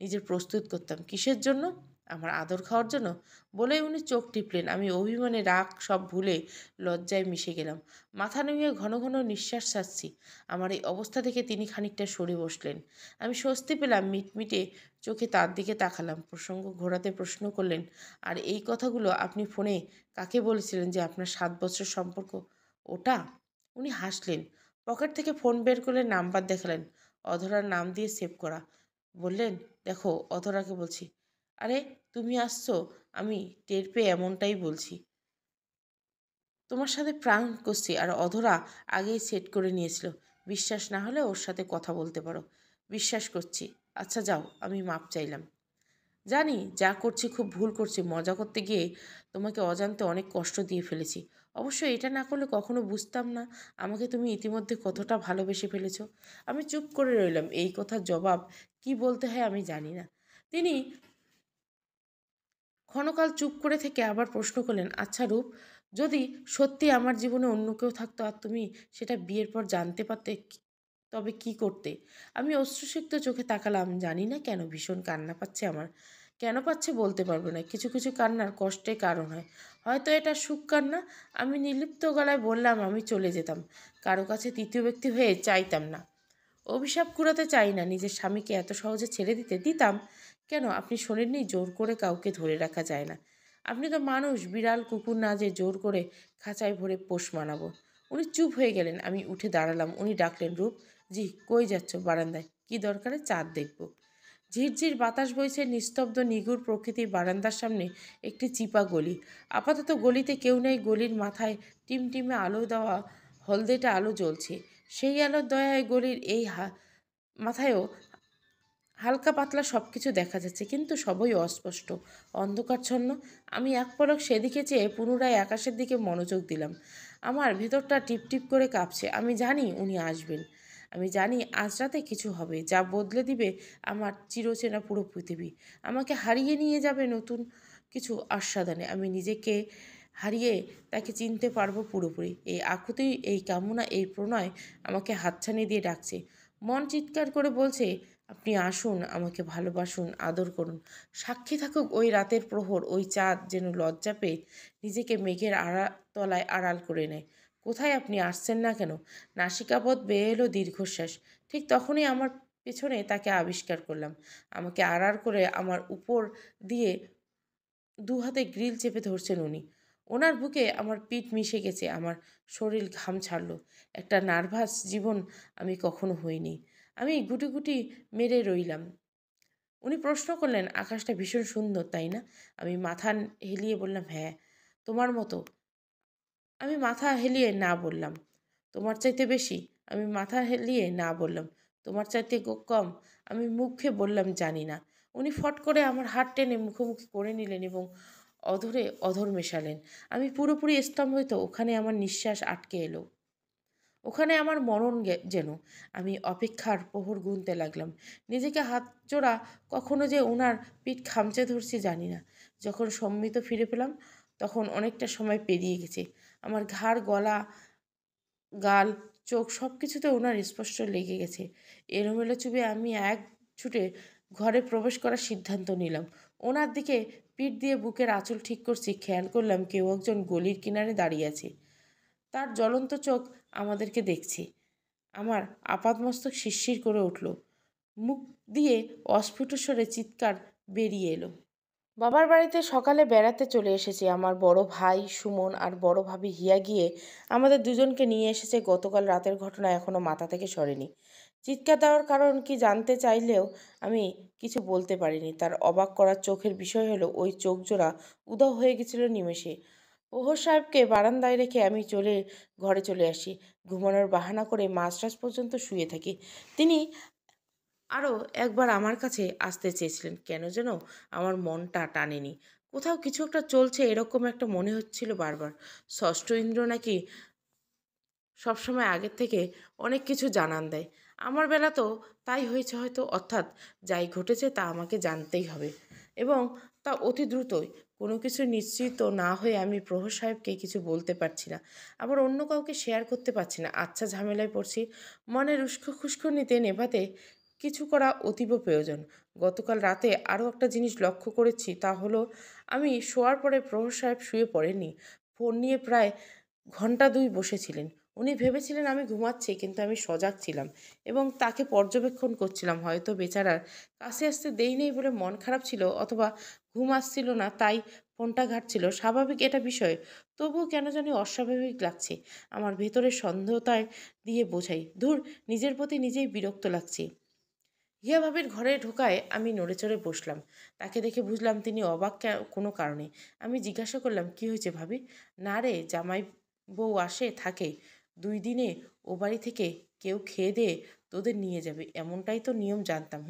নিজের প্রস্তুত করতাম। কিসের জন্য? আমার আদর খাওয়ার জন্য। বলেই উনি চোখ টিপলেন। আমি অভিমানে রাগ সব ভুলে লজ্জায় মিশে গেলাম। মাথা নুইয়ে ঘন ঘন নিঃশ্বাস ছাড়ছি। আমার এই অবস্থা দেখে তিনি খানিকটা সরে বসলেন। আমি স্বস্তি পেলাম, মিটমিটে চোখে তার দিকে তাকালাম। প্রসঙ্গ ঘোরাতে প্রশ্ন করলেন, আর এই কথাগুলো আপনি ফোনে কাকে বলেছিলেন যে আপনার 7 বছর সম্পর্ক ওটা? উনি হাসলেন, পকেট থেকে ফোন বের করে নাম্বার দেখালেন। অধরার নাম দিয়ে সেভ করা। বললেন, দেখো অধরাকে বলছি। আরে তুমি আসছো? আমি টের পেয়ে এমনটাই বলছি। তোমার সাথে প্রাণ করছি, আর অধরা আগেই সেট করে নিয়েছিল। বিশ্বাস না হলে ওর সাথে কথা বলতে পারো। বিশ্বাস করছি। আচ্ছা যাও, আমি মাপ চাইলাম। জানি যা করছি খুব ভুল করছি, মজা করতে গিয়ে তোমাকে অজান্তে অনেক কষ্ট দিয়ে ফেলেছি। অবশ্য এটা না করলে কখনো বুঝতাম না আমাকে তুমি ইতিমধ্যে কতটা ভালোবেসে ফেলেছ। আমি চুপ করে রইলাম, এই কথার জবাব কি বলতে হয় আমি জানি না। তিনি ক্ষণকাল চুপ করে থেকে আবার প্রশ্ন করলেন, আচ্ছা রূপ, যদি সত্যি আমার জীবনে অন্য কেউ থাকতো আর তুমি সেটা বিয়ের পর জানতে পারতে, তবে কি করতে? আমি অশ্রুসিক্ত চোখে তাকালাম। জানি না কেন ভীষণ কান্না পাচ্ছে আমার। কেন পাচ্ছে বলতে পারবো না। কিছু কিছু কান্নার কষ্টের কারণ হয়, হয়তো এটা সুখ কান্না। আমি নির্লিপ্ত গলায় বললাম, আমি চলে যেতাম, কারো কাছে তৃতীয় ব্যক্তি হয়ে চাইতাম না। অভিশাপ কুড়াতে চাই না, নিজের স্বামীকে এত সহজে ছেড়ে দিতাম কেন? আপনি শোনেননি, জোর করে কাউকে ধরে রাখা যায় না। আপনি তো মানুষ, বিড়াল কুকুর না যে জোর করে খাঁচায় ভরে পোষ মানাবো। উনি চুপ হয়ে গেলেন। আমি উঠে দাঁড়ালাম। উনি ডাকলেন, রূপ। জি। কই যাচ্ছ? বারান্দায়। কি দরকারে? চাঁদ দেখব। ঝিরঝির বাতাস বইছে, নিস্তব্ধ নিগুড় প্রকৃতি। বারান্দার সামনে একটি চিপা গলি। আপাতত গলিতে কেউ নেই। গলির মাথায় টিমটিমে আলো দেওয়া হলদেটে আলো জ্বলছে। সেই আলোর দয়ায় গলির এই মাথায়ও হালকা পাতলা সব কিছু দেখা যাচ্ছে, কিন্তু সবই অস্পষ্ট, অন্ধকারচ্ছন্ন। আমি এক পলক সেদিকে চেয়ে পুনরায় আকাশের দিকে মনোযোগ দিলাম। আমার ভেতরটা টিপটিপ করে কাঁপছে। আমি জানি উনি আসবেন। আমি জানি আজ রাতে কিছু হবে যা বদলে দিবে আমার চিরচেনা পুরো পৃথিবী। আমাকে হারিয়ে নিয়ে যাবে নতুন কিছু আস্বাদনে। আমি নিজেকে হারিয়ে তাকে চিনতে পারবো পুরোপুরি। এই আকুতি, এই কামনা, এই প্রণয় আমাকে হাতছানি দিয়ে ডাকছে। মন চিৎকার করে বলছে, আপনি আসুন, আমাকে ভালোবাসুন, আদর করুন। সাক্ষী থাকুক ওই রাতের প্রহর। ওই চাঁদ যেন লজ্জা পেয়ে নিজেকে মেঘের তলায় আড়াল করে নেয়। কোথায় আপনি? আসছেন না কেন? নাসিকাপথ বেয়ে এলো দীর্ঘশ্বাস। ঠিক তখনই আমার পেছনে তাকে আবিষ্কার করলাম। আমাকে আড়াল করে আমার উপর দিয়ে দু হাতে গ্রিল চেপে ধরছেন উনি। ওনার বুকে আমার পিঠ মিশে গেছে, আমার শরীর ঘাম ছাড়লো। একটা নার্ভাস জীবন আমি কখনো হইনি। আমি গুটি গুটি মেরে রইলাম। উনি প্রশ্ন করলেন, আকাশটা ভীষণ সুন্দর তাই না? আমি মাথা হেলিয়ে বললাম, হ্যাঁ। তোমার মতো? আমি মাথা হেলিয়ে না বললাম। তোমার চাইতে বেশি? আমি মাথা হেলিয়ে না বললাম। তোমার চাইতে কম? আমি মুখে বললাম, জানি না। উনি ফট করে আমার হাত টেনে মুখোমুখি করে নিলেন এবং অধরে অধর মেশালেন। আমি পুরোপুরি স্তম্ভিত। ওখানে আমার নিঃশ্বাস আটকে এলো। ওখানে আমার মরণ যেন। আমি অপেক্ষার প্রহর গুনতে লাগলাম। নিজেকে হাতজোড়া কখনো যে ওনার পিঠ খামচে ধরছি জানি না। যখন সম্মিত ফিরে পেলাম তখন অনেকটা সময় পেরিয়ে গেছে। আমার ঘাড়, গলা, গাল, চোখ সব কিছুতে ওনার স্পষ্ট লেগে গেছে। এলোমেলো চুবে আমি এক ছুটে ঘরে প্রবেশ করার সিদ্ধান্ত নিলাম। ওনার দিকে পিঠ দিয়ে বুকের আঁচল ঠিক করছি, খেয়াল করলাম কেউ একজন গলির কিনারে দাঁড়িয়ে আছে। তার জ্বলন্ত চোখ আমাদেরকে দেখছে। আমার আপাদমস্তক শিরশির করে উঠল। মুখ দিয়ে অস্ফুট স্বরে চিৎকার বেরিয়ে এলো। বাবার বাড়িতে সকালে বেড়াতে চলে এসেছে আমার বড় ভাই সুমন আর বড় ভাবি হিয়া গিয়ে আমাদের দুজনকে নিয়ে এসেছে। গতকাল রাতের ঘটনা এখনো মাথা থেকে সরেনি। চিৎকার দেওয়ার কারণ কি জানতে চাইলেও আমি কিছু বলতে পারিনি। তার অবাক করার চোখের বিষয় হলো ওই চোখ জোড়া উধাও হয়ে গেছিল নিমেষে। প্রহর সাহেবকে বারান্দায় রেখে আমি ঘরে চলে আসি। ঘুমানোর বাহানা করে মাঝরাত পর্যন্ত শুয়ে থাকি। তিনি আরও একবার আমার কাছে আসতে চেয়েছিলেন, কেন যেন আমার মনটা টানেনি। কোথাও কিছু একটা চলছে এরকম একটা মনে হচ্ছিল বারবার। ষষ্ঠ ইন্দ্র নাকি সবসময় আগের থেকে অনেক কিছু জানান দেয়। আমার বেলা তো তাই হয়েছে হয়তো, অর্থাৎ যাই ঘটেছে তা আমাকে জানতেই হবে এবং তা অতি দ্রুতই। কোনো কিছু নিশ্চিত না হয়ে আমি প্রহর সাহেবকে কিছু বলতে পারছি না, আবার অন্য কাউকে শেয়ার করতে পারছি না। আচ্ছা, ঝামেলায় পড়ছি। মনের উস্কো খুস্কুনিতে নেভাতে কিছু করা অতীব প্রয়োজন। গতকাল রাতে আরও একটা জিনিস লক্ষ্য করেছি, তা হলো আমি শোয়ার পরে প্রহর সাহেব শুয়ে পড়েননি। ফোন নিয়ে প্রায় ঘন্টা দুই বসেছিলেন। উনি ভেবেছিলেন আমি ঘুমাচ্ছি, কিন্তু আমি সজাগ ছিলাম এবং তাকে পর্যবেক্ষণ করছিলাম। হয়তো বেচারার কাছে আসতে দেই নেই বলে মন খারাপ ছিল, অথবা ঘুম আসছিল না তাই ফোনটা ঘাঁটছিল। স্বাভাবিক এটা বিষয়, তবুও কেন জানি অস্বাভাবিক লাগছে। আমার ভেতরের সন্দেহতায় দিয়ে বোঝাই, ধুর, নিজের প্রতি নিজেই বিরক্ত লাগছে। হিয়া ভাবির ঘরে ঢোকায় আমি নড়েচড়ে বসলাম। তাকে দেখে বুঝলাম তিনি অবাক কোনো কারণে। আমি জিজ্ঞাসা করলাম, কি হয়েছে ভাবি? না রে, জামাই বউ আসে থাকে 2 দিনে, ও বাড়ি থেকে কেউ খেয়ে দিয়ে তোদের নিয়ে যাবে এমনটাই তো নিয়ম জানতাম।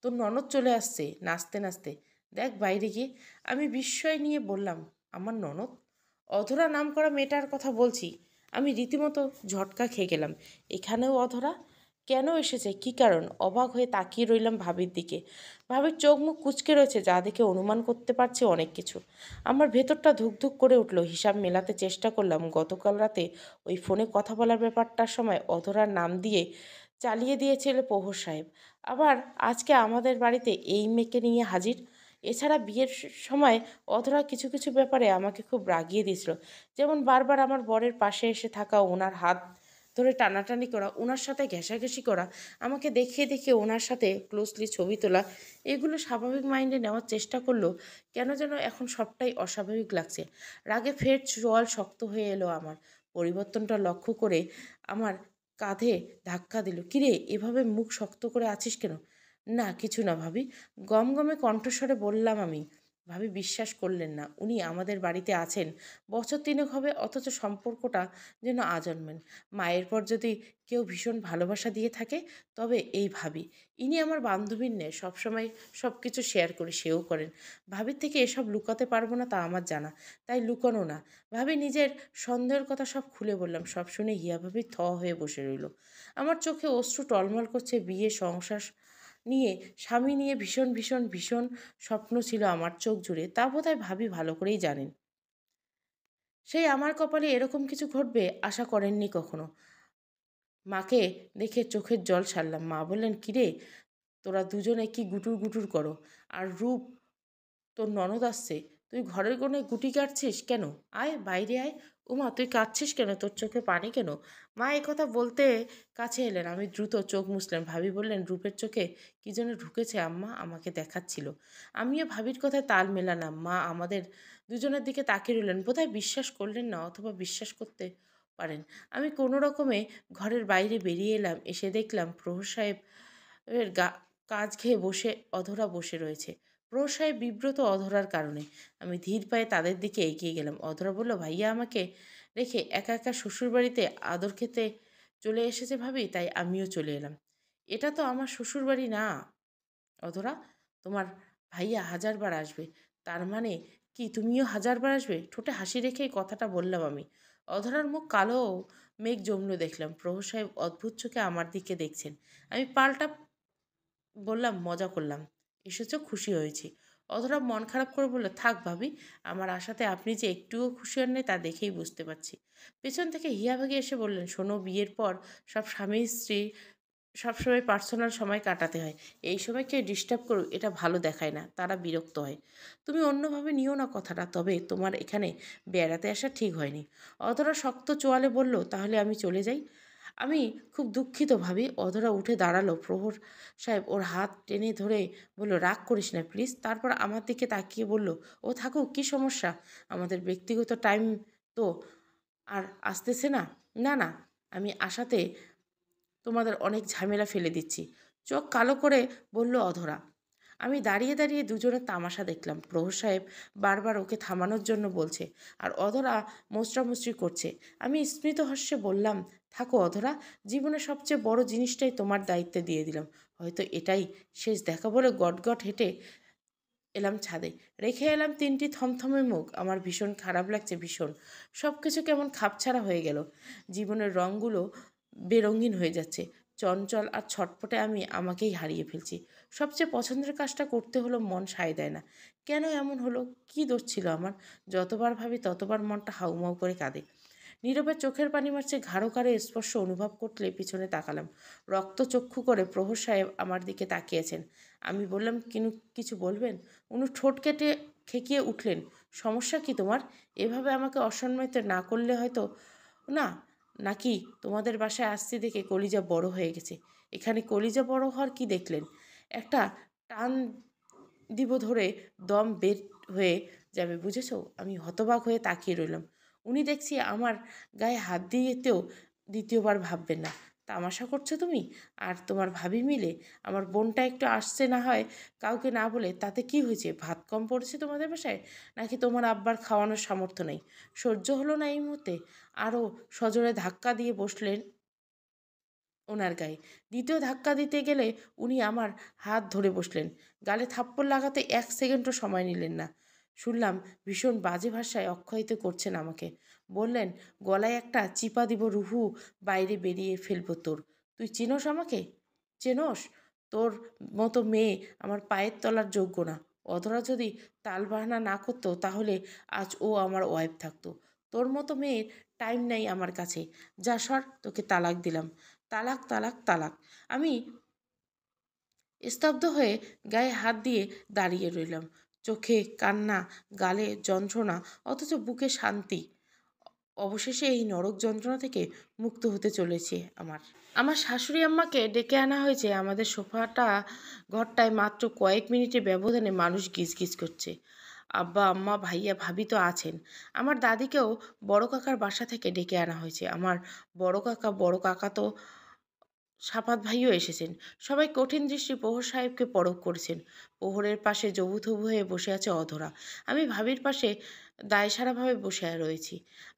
তোর ননদ চলে আসছে নাচতে নাচতে, দেখ বাইরে গিয়ে। আমি বিস্ময় নিয়ে বললাম, আমার ননদ? অধরা নাম করা মেয়েটার কথা বলছি। আমি রীতিমতো ঝটকা খেয়ে গেলাম। এখানেও অধরা? কেন এসেছে, কী কারণ? অবাক হয়ে তাকিয়ে রইলাম ভাবির দিকে। ভাবির চোখ মুখ কুঁচকে রয়েছে, যা দেখে অনুমান করতে পারছি অনেক কিছু। আমার ভেতরটা ধুকধুক করে উঠল। হিসাব মেলাতে চেষ্টা করলাম। গতকাল রাতে ওই ফোনে কথা বলার ব্যাপারটার সময় অধরার নাম দিয়ে চালিয়ে দিয়েছিল প্রহর সাহেব। আবার আজকে আমাদের বাড়িতে এই মেয়েকে নিয়ে হাজির। এছাড়া বিয়ের সময় অধরা কিছু কিছু ব্যাপারে আমাকে খুব রাগিয়ে দিয়েছিল। যেমন বারবার আমার বরের পাশে এসে থাকা, ওনার হাত ধরে টানাটানি করা, ওনার সাথে ঘেঁষাঘেঁষি করা, আমাকে দেখিয়ে দেখিয়ে ওনার সাথে ক্লোজলি ছবি তোলা। এগুলো স্বাভাবিক মাইন্ডে নেওয়ার চেষ্টা করলেও কেন যেন এখন সবটাই অস্বাভাবিক লাগছে। রাগে ফের চোয়াল শক্ত হয়ে এলো আমার। পরিবর্তনটা লক্ষ্য করে আমার কাঁধে ধাক্কা দিল। কিরে, এভাবে মুখ শক্ত করে আছিস কেন? না, কিছু না ভাবি, গমগমে কণ্ঠস্বরে বললাম আমি। ভাবি বিশ্বাস করলেন না। উনি আমাদের বাড়িতে আছেন বছর 3 হবে, অথচ সম্পর্কটা যেন আজন্মের। মায়ের পর যদি কেউ ভীষণ ভালোবাসা দিয়ে থাকে তবে এই ভাবি। ইনি আমার বান্ধবীর ন্যায়, সবসময় সব কিছু শেয়ার করি, সেও করেন। ভাবির থেকে এসব লুকাতে পারবো না তা আমার জানা, তাই লুকানো না। ভাবি নিজের সন্দেহের কথা সব খুলে বললাম। সব শুনে হিয়া ভাবি থ হয়ে বসে রইল। আমার চোখে অশ্রু টলমল করছে। বিয়ে, সংসার নিয়ে, স্বামী নিয়ে ভীষণ ভীষণ ভীষণ স্বপ্ন ছিল আমার চোখ জুড়ে। তা বোধহয় ভাবি ভালো করেই জানেন। সেই আমার কপালে এরকম কিছু ঘটবে আশা করেননি কখনো। মাকে দেখে চোখের জল ছাড়লাম। মা বললেন, কিরে, তোরা দুজনে কি গুটুর গুটুর করো? আর রূপ, তোর ননদ আসছে, তুই ঘরের কোণে গুটি কাটছিস কেন? আয় বাইরে আয়। উমা, তুই কাঁদছিস কেন? তোর চোখে পানি কেন? মা কথা বলতে কাছে এলেন। আমি দ্রুত চোখ মুছলেন। ভাবি বললেন, রূপের চোখে কি যেন ঢুকেছে আম্মা, আমাকে দেখাচ্ছিল। আমিও ভাবির কথায় তাল মেলালাম। মা আমাদের দুজনের দিকে তাকিয়ে রইলেন। বোধহয় বিশ্বাস করলেন না, অথবা বিশ্বাস করতে পারেন। আমি কোনো রকমে ঘরের বাইরে বেরিয়ে এলাম। এসে দেখলাম প্রহর সাহেব এর কাজ খেয়ে অধরা বসে রয়েছে। প্রহর সাহেব বিব্রত অধরার কারণে। আমি ধীর পায়ে তাদের দিকে এগিয়ে গেলাম। অধরা বলল, ভাইয়া আমাকে রেখে একা একা শ্বশুরবাড়িতে আদর খেতে চলে এসেছে ভাবি, তাই আমিও চলে এলাম। এটা তো আমার শ্বশুরবাড়ি না অধরা, তোমার ভাইয়া হাজারবার আসবে। তার মানে কি তুমিও হাজারবার আসবে? ঠোঁটে হাসি রেখেই কথাটা বললাম আমি। অধরার মুখ কালো মেঘ জমলো দেখলাম। প্রহর সাহেব অদ্ভুত চোখে আমার দিকে দেখছেন। আমি পাল্টা বললাম, মজা করলাম। এসেছো, খুশি হয়েছি। অধরা মন খারাপ করে বলল, থাক ভাবি, আমার আশাতে আপনি যে একটুও খুশি হন নাই তা দেখেই বুঝতে পারছি। পেছন থেকে হিয়া ভাগে এসে বললেন, শোনো, বিয়ের পর সব স্বামী স্ত্রী সবসময় পার্সোনাল সময় কাটাতে হয়। এই সময় কেউ ডিস্টার্ব করুক এটা ভালো দেখায় না, তারা বিরক্ত হয়। তুমি অন্যভাবে নিও না কথাটা, তবে তোমার এখানে বেড়াতে আসা ঠিক হয়নি। অধরা শক্ত চোয়ালে বলল, তাহলে আমি চলে যাই? আমি খুব দুঃখিত ভাবি। অধরা উঠে দাঁড়ালো। প্রহর সাহেব ওর হাত টেনে ধরে বলল, রাগ করিস না প্লিজ। তারপর আমার দিকে তাকিয়ে বলল, ও থাকুক, কী সমস্যা? আমাদের ব্যক্তিগত টাইম তো আর আসতেছে না। না না, আমি আশাতে তোমাদের অনেক ঝামেলা ফেলে দিচ্ছি, চোখ কালো করে বলল অধরা। আমি দাঁড়িয়ে দাঁড়িয়ে দুজনের তামাশা দেখলাম। প্রহর সাহেব বারবার ওকে থামানোর জন্য বলছে, আর অধরা মোচড়ামুচড়ি করছে। আমি স্মিত হাস্যে বললাম, থাকো অধরা, জীবনের সবচেয়ে বড় জিনিসটাই তোমার দায়িত্বে দিয়ে দিলাম। হয়তো এটাই শেষ দেখা বলে গটগট হেঁটে এলাম ছাদে। রেখে এলাম 3টি থমথমে মুখ। আমার ভীষণ খারাপ লাগছে, ভীষণ। সব কিছু কেমন খাপছাড়া হয়ে গেল। জীবনের রঙগুলো বেরঙিন হয়ে যাচ্ছে। চঞ্চল আর ছটপটে আমি আমাকেই হারিয়ে ফেলছি। সবচেয়ে পছন্দের কাজটা করতে হলো, মন সায় দেয় না। কেন এমন হলো? কী দোষ ছিল আমার? যতবার ভাবি ততবার মনটা হাউমাউ করে কাঁদে। নীরবে চোখের পানি মারছে। ঘাড়ো কারে স্পর্শ অনুভব করলে পিছনে তাকালাম। রক্তচক্ষু করে প্রহর সাহেব আমার দিকে তাকিয়েছেন। আমি বললাম, কিছু বলবেন? উনি ঠোঁট কেটে খেকিয়ে উঠলেন। সমস্যা কি তোমার? এভাবে আমাকে অসম্মানিত না করলে হয়তো না। নাকি তোমাদের বাসায় আসছি দেখে কলিজা বড় হয়ে গেছে? এখানে কলিজা বড় হওয়ার কি দেখলেন? একটা টান দিব ধরে দম বের হয়ে যাবে, বুঝেছো? আমি হতবাক হয়ে তাকিয়ে রইলাম। উনি দেখছি আমার গায়ে হাত দিয়েতেও দ্বিতীয়বার ভাববেন না। তামাশা করছো তুমি আর তোমার ভাবি মিলে? আমার বোনটা একটু আসছে না হয় কাউকে না বলে, তাতে কি হয়েছে? ভাত কম পড়েছে তোমাদের বাসায়? নাকি তোমার আব্বার খাওয়ানোর সামর্থ্য নেই? সহ্য হলো না এই মুহূর্তে? আরও সজোরে ধাক্কা দিয়ে বসলেন ওনার গায়ে। দ্বিতীয় ধাক্কা দিতে গেলে উনি আমার হাত ধরে বসলেন। গালে থাপ্পড় লাগাতে 1 সেকেন্ডও সময় নিলেন না। শুনলাম ভীষণ বাজে ভাষায় অখ্যায়িত করছেন আমাকে। বললেন, গলায় একটা চিপা দিব, রুহু বাইরে বেরিয়ে ফেলবো তোর। তুই চিনোস আমাকে? চেনোস? তোর মতো মেয়ে আমার পায়ের তলার যোগ্য না। অধরা যদি তালবাহানা না করতো তাহলে আজ ও আমার ওয়াইফ থাকতো। তোর মতো মেয়ের টাইম নেই আমার কাছে। যা সর, তোকে তালাক দিলাম। তালাক, তালাক, তালাক। আমি স্তব্ধ হয়ে গায়ে হাত দিয়ে দাঁড়িয়ে রইলাম। চোখে কান্না, গালে যন্ত্রণা, অথচ বুকে শান্তি। অবশেষে এই নরক যন্ত্রণা থেকে মুক্ত হতে চলেছে আমার। আমার শাশুড়ি আম্মাকে ডেকে আনা হয়েছে। আমাদের সোফাটা ঘরটায় মাত্র কয়েক মিনিটের ব্যবধানে মানুষ গিজগিজ করছে। আব্বা, আম্মা, ভাইয়া, ভাবি তো আছেন। আমার দাদিকেও বড় কাকার বাসা থেকে ডেকে আনা হয়েছে। আমার বড় কাকা তো সাফাত ভাইও এসেছেন। সবাই কঠিন দৃষ্টি প্রহর সাহেবকে পরখ করেছেন। প্রহরের পাশে জবুথবু হয়ে বসে আছে অধরা। আমি ভাবির পাশে দায়সারাভাবে বসে রয়েছি।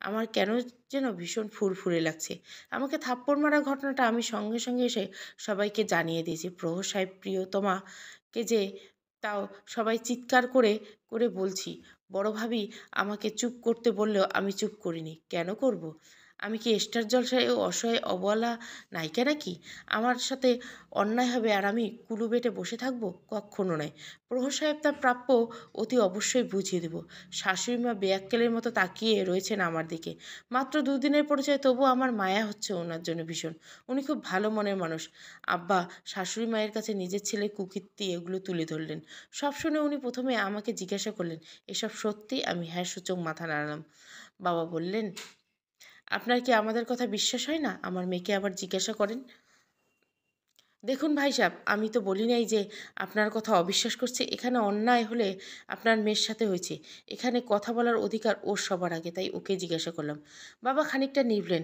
আমার কেন যেন ভীষণ ফুরফুরে লাগছে। আমাকে থাপ্পড় মারার ঘটনাটা আমি সঙ্গে সঙ্গে এসে সবাইকে জানিয়ে দিয়েছি। প্রহর সাহেব প্রিয়তমাকে যে, তাও সবাই চিৎকার করে করে বলছি। বড় ভাবি আমাকে চুপ করতে বললেও আমি চুপ করিনি। কেন করব? আমি কি স্টার জলসায় অসহায় অবলা নায়িকা নাকি? আমার সাথে অন্যায় হবে আর আমি কুলু বেটে বসে থাকবো? কক্ষনো নয়। প্রহর সাহেব তার প্রাপ্য অতি অবশ্যই বুঝিয়ে দেব। শাশুড়ি মা বেয়াক্কেলের মতো তাকিয়ে রয়েছেন আমার দিকে। মাত্র 2 দিনের পরিচয়, তবু আমার মায়া হচ্ছে ওনার জন্য ভীষণ। উনি খুব ভালো মনের মানুষ। আব্বা শাশুড়ি মায়ের কাছে নিজের ছেলের কুকীর্তি এগুলো তুলে ধরলেন। সব শুনে উনি প্রথমে আমাকে জিজ্ঞাসা করলেন, এসব সত্যি? আমি হ্যাঁ সূচক মাথা নাড়ালাম। বাবা বললেন, আপনার কি আমাদের কথা বিশ্বাস হয় না? আমার মেয়েকে আবার জিজ্ঞাসা করেন। দেখুন ভাই সাহেব, আমি তো বলি নাই যে আপনার কথা অবিশ্বাস করছি। এখানে অন্যায় হলে আপনার মেয়ের সাথে হয়েছে। এখানে কথা বলার অধিকার ওর সবার আগে, তাই ওকে জিজ্ঞাসা করলাম। বাবা খানিকটা নিভলেন।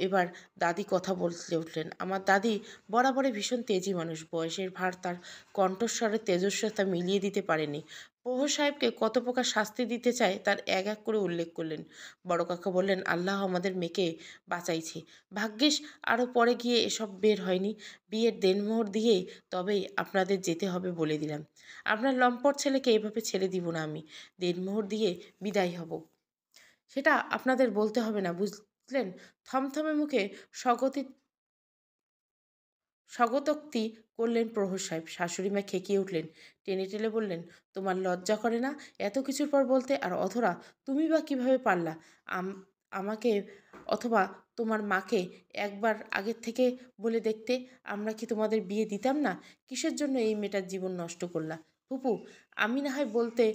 এবার দাদি কথা বলতে উঠলেন। আমার দাদি বরাবরই ভীষণ তেজি মানুষ। বয়সের ভার তার কণ্ঠস্বরের তেজস্বতা মিলিয়ে দিতে পারেনি। প্রহর সাহেবকে কত প্রকার শাস্তি দিতে চায় তার এক এক করে উল্লেখ করলেন। বড় কাকা বললেন, আল্লাহ আমাদের মেয়েকে বাঁচাইছে। ভাগ্যিস আরও পরে গিয়ে এসব বের হয়নি। বিয়ের দেনমোহর দিয়ে তবেই আপনাদের যেতে হবে বলে দিলাম। আপনার লম্পট ছেলেকে এভাবে ছেড়ে দিব না আমি। দেনমোহর দিয়ে বিদায় হব, সেটা আপনাদের বলতে হবে না, বুঝলেন? থমথমে মুখে স্বগতি স্বগতোক্তি করলেন প্রহর সাহেব। শাশুড়িমা খেকিয়ে উঠলেন। টেনে টেনে বললেন, তোমার লজ্জা করে না এত কিছুর পর বলতে? আর অধরা, তুমি বা কিভাবে পারলা? আমাকে অথবা তোমার মাকে একবার আগের থেকে বলে দেখতে, আমরা কি তোমাদের বিয়ে দিতাম না? কিসের জন্য এই মেয়েটার জীবন নষ্ট করলা? ফুপু, আমি না হয় বলতে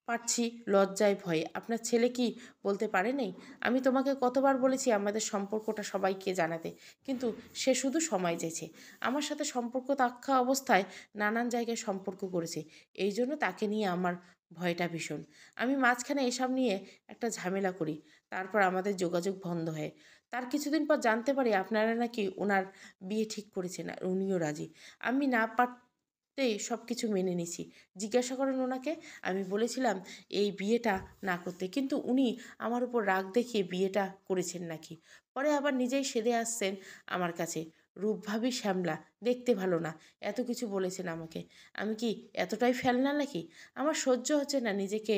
পারছি লজ্জায় ভয়ে, আপনার ছেলে কি বলতে পারে নাই? আমি তোমাকে কতবার বলেছি আমাদের সম্পর্কটা সবাইকে জানাতে, কিন্তু সে শুধু সময় চেয়েছে। আমার সাথে সম্পর্ক থাকা অবস্থায় নানান জায়গায় সম্পর্ক করেছে, এই জন্য তাকে নিয়ে আমার ভয়টা ভীষণ। আমি মাঝখানে এসব নিয়ে একটা ঝামেলা করি, তারপর আমাদের যোগাযোগ বন্ধ হয়। তার কিছুদিন পর জানতে পারি আপনারা নাকি ওনার বিয়ে ঠিক করেছেন, আর উনিও রাজি। আমি না পারতেই সব কিছু মেনে নিছি। জিজ্ঞাসা করেন ওনাকে, আমি বলেছিলাম এই বিয়েটা না করতে, কিন্তু উনি আমার উপর রাগ দেখিয়ে বিয়েটা করেছেন নাকি। পরে আবার নিজেই সেধে আসছেন আমার কাছে, রূপভাবী শ্যামলা, দেখতে ভালো না, এত কিছু বলেছেন আমাকে। আমি কি এতটাই ফেলনা নাকি? আমার সহ্য হচ্ছে না নিজেকে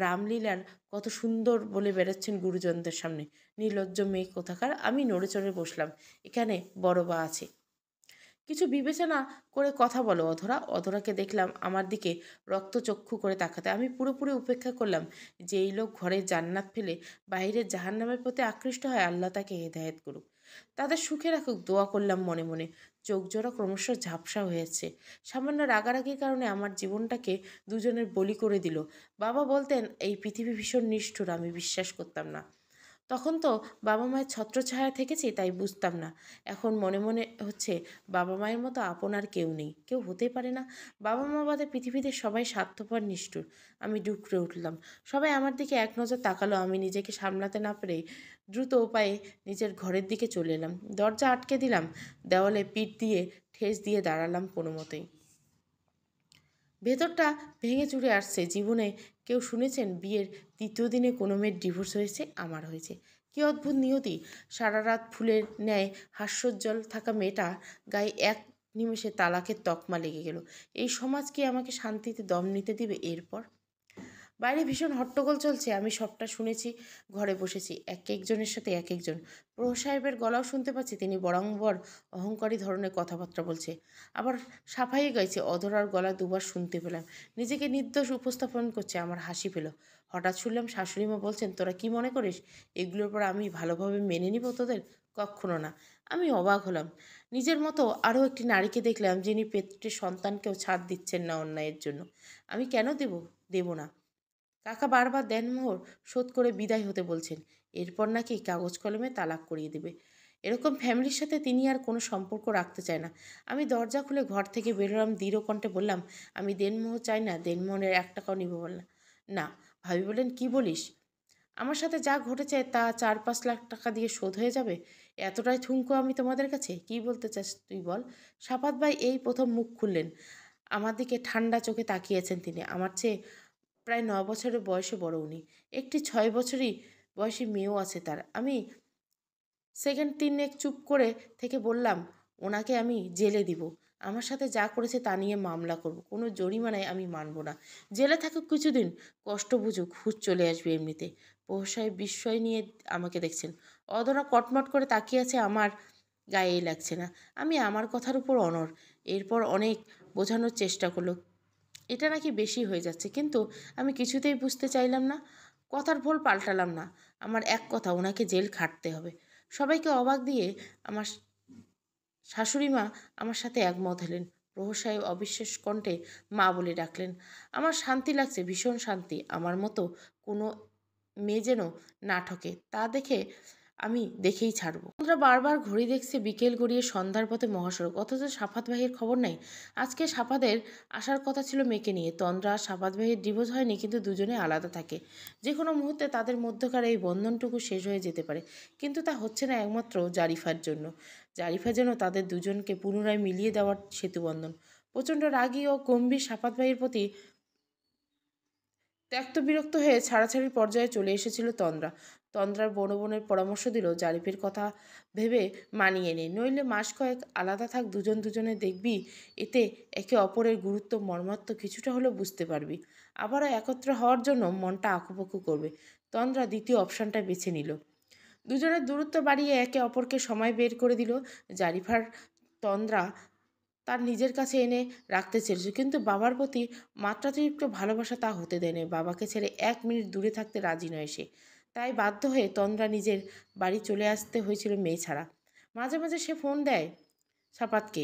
রামলীলার কত সুন্দর বলে বেড়াচ্ছেন গুরুজনদের সামনে। নির্লজ্জ মেয়ে কোথাকার। আমি নড়ে চড়ে বসলাম। এখানে বড় বা আছে, কিছু বিবেচনা করে কথা বলো অধরা। অধরাকে দেখলাম আমার দিকে রক্তচক্ষু করে তাকাতে। আমি পুরোপুরি উপেক্ষা করলাম যে এই লোক ঘরে জান্নাত ফেলে বাইরের জাহান্নামের প্রতি আকৃষ্ট হয়, আল্লাহ তাকে হেদায়েত করুক, তাদের সুখে রাখুক, দোয়া করলাম মনে মনে। চোখ জোড়া ক্রমশ ঝাপসা হয়েছে। সামান্য রাগারাগির কারণে আমার জীবনটাকে দুজনের বলি করে দিল। বাবা বলতেন এই পৃথিবী ভীষণ নিষ্ঠুর, আমি বিশ্বাস করতাম না। তখন তো বাবা মায়ের ছত্রছায়া থেকেছি, তাই বুঝতাম না। এখন মনে মনে হচ্ছে বাবা মায়ের মতো আপন আর কেউ নেই, কেউ হতে পারে না। বাবা মা বাদে পৃথিবীতে সবাই স্বার্থপর, নিষ্ঠুর। আমি ডুকরে উঠলাম। সবাই আমার দিকে এক নজর তাকালো। আমি নিজেকে সামলাতে না পেরে দ্রুত উপায়ে নিজের ঘরের দিকে চলে এলাম। দরজা আটকে দিলাম, দেওয়ালে পিঠ দিয়ে ঠেস দিয়ে দাঁড়ালাম কোনো মতেই। ভেতরটা ভেঙে চুরে আসছে। জীবনে কেউ শুনেছেন বিয়ের তৃতীয় দিনে কোনো মেয়ের ডিভোর্স হয়েছে? আমার হয়েছে। কী অদ্ভুত নিয়তি! সারা রাত ফুলের ন্যায় হাস্যোজ্জ্বল থাকা মেয়েটা গায়ে এক নিমেষে তালাকের তকমা লেগে গেল। এই সমাজ কি আমাকে শান্তিতে দম নিতে দিবে এরপর? বাইরে ভীষণ হট্টগোল চলছে, আমি সবটা শুনেছি। ঘরে বসেছি, এক একজনের সাথে এক একজন। প্রভু সাহেবের গলাও শুনতে পাচ্ছি, তিনি বড়ম্বর অহংকারী ধরনের কথাবার্তা বলছে, আবার সাফাইয়ে গাইছে। অধরার গলা দুবার শুনতে পেলাম, নিজেকে নির্দোষ উপস্থাপন করছে। আমার হাসি পেল। হঠাৎ শুনলাম শাশুড়িমা বলছেন, তোরা কি মনে করিস এগুলোর পর আমি ভালোভাবে মেনে নিব তোদের? কক্ষনো না। আমি অবাক হলাম। নিজের মতো আরও একটি নারীকে দেখলাম, যিনি পেটের সন্তানকেও ছাড় দিচ্ছেন না অন্যায়ের জন্য। আমি কেন দেব না? কাকা বারবার দেনমোহর শোধ করে বিদায় হতে বলছেন। এরপর নাকি কাগজ কলমে তালাক করিয়ে দেবে। এরকম ফ্যামিলির সাথে তিনি আর কোনো সম্পর্ক রাখতে চায় না। আমি দরজা খুলে ঘর থেকে বেরোলাম, দৃঢ় কণ্ঠে বললাম, আমি দেনমোহর চাই না, দেনমোহরের 1 টাকাও নিব বললাম না। ভাবি বললেন, কি বলিস? আমার সাথে যা ঘটেছে তা 4-5 লাখ টাকা দিয়ে শোধ হয়ে যাবে? এতটাই ঠুনকো আমি তোমাদের কাছে? কি বলতে চাস তুই বল? সাফাত ভাই এই প্রথম মুখ খুললেন। আমার দিকে ঠান্ডা চোখে তাকিয়েছেন তিনি। আমার চেয়ে প্রায় 9 বছরের বয়সে বড় উনি। একটি 6 বছরই বয়সী মেয়েও আছে তার। আমি সেকেন্ড তিনেক চুপ করে থেকে বললাম, ওনাকে আমি জেলে দিব। আমার সাথে যা করেছে তা নিয়ে মামলা করব। কোনো জরিমানায় আমি মানব না। জেলে থাকুক কিছুদিন, কষ্ট বুঝুক, হুঁশ চলে আসবে এমনিতে। পৌর সাহেব বিস্ময় নিয়ে আমাকে দেখছেন। অধরা কটমট করে তাকিয়ে আছে। আমার গায়েই লাগছে না। আমি আমার কথার উপর অনড়। এরপর অনেক বোঝানোর চেষ্টা করলো, এটা নাকি বেশি হয়ে যাচ্ছে, কিন্তু আমি কিছুতেই বুঝতে চাইলাম না। কথার ভুল পাল্টালাম না। আমার এক কথা, ওনাকে জেল খাটতে হবে। সবাইকে অবাক দিয়ে আমার শাশুড়ি মা আমার সাথে একমত হলেন। প্রহর সাহেব অবিশ্বাস কণ্ঠে মা বলে ডাকলেন। আমার শান্তি লাগছে, ভীষণ শান্তি। আমার মতো কোনো মেয়ে যেন না ঠকে, তা দেখে আমি দেখেই ছাড়বো। আমরা বারবার ঘড়ি দেখছে, বিকেল গড়িয়ে সন্ধ্যার পথে মহাসড়ক, অথচ সাফাত ভাইয়ের খবর নাই। আজকে সাফাদের আসার কথা ছিল মেয়েকে নিয়ে। তন্দ্রা আর সাফাত ভাইয়ের ডিভোর্স হয়নি, কিন্তু দুজনে আলাদা থাকে। যে কোনো মুহূর্তে তাদের মধ্যকার এই বন্ধনটুকু শেষ হয়ে যেতে পারে, কিন্তু তা হচ্ছে না একমাত্র জারিফার জন্য। জারিফা যেন তাদের দুজনকে পুনরায় মিলিয়ে দেওয়ার সেতুবন্ধন। প্রচণ্ড রাগী ও গম্ভীর সাফাত ভাইয়ের প্রতি ত্যক্ত বিরক্ত হয়ে ছাড়াছাড়ির পর্যায়ে চলে এসেছিল তন্দ্রা। তন্দ্রার বড় বোনের পরামর্শ দিল, জারিফের কথা ভেবে মানিয়ে নে, নইলে মাস কয়েক আলাদা থাক, দুজন দুজনে দেখবি, এতে একে অপরের গুরুত্ব মর্মার্থ কিছুটা হলেও বুঝতে পারবি। আবারও একত্র হওয়ার জন্য মনটা আঁকুপাকু করবে। তন্দ্রা দ্বিতীয় অপশানটা বেছে নিল। দুজনের দূরত্ব বাড়িয়ে একে অপরকে সময় বের করে দিল। জারিফার তন্দ্রা তার নিজের কাছে এনে রাখতে চেয়েছে, কিন্তু বাবার প্রতি মাত্রাতিরিক্ত ভালোবাসা তা হতে দেয়নি। বাবাকে ছেড়ে 1 মিনিট দূরে থাকতে রাজি নয় সে। তাই বাধ্য হয়ে তন্দ্রা নিজের বাড়ি চলে আসতে হয়েছিল মেয়ে ছাড়া। মাঝে মাঝে সে ফোন দেয় সাপাতকে,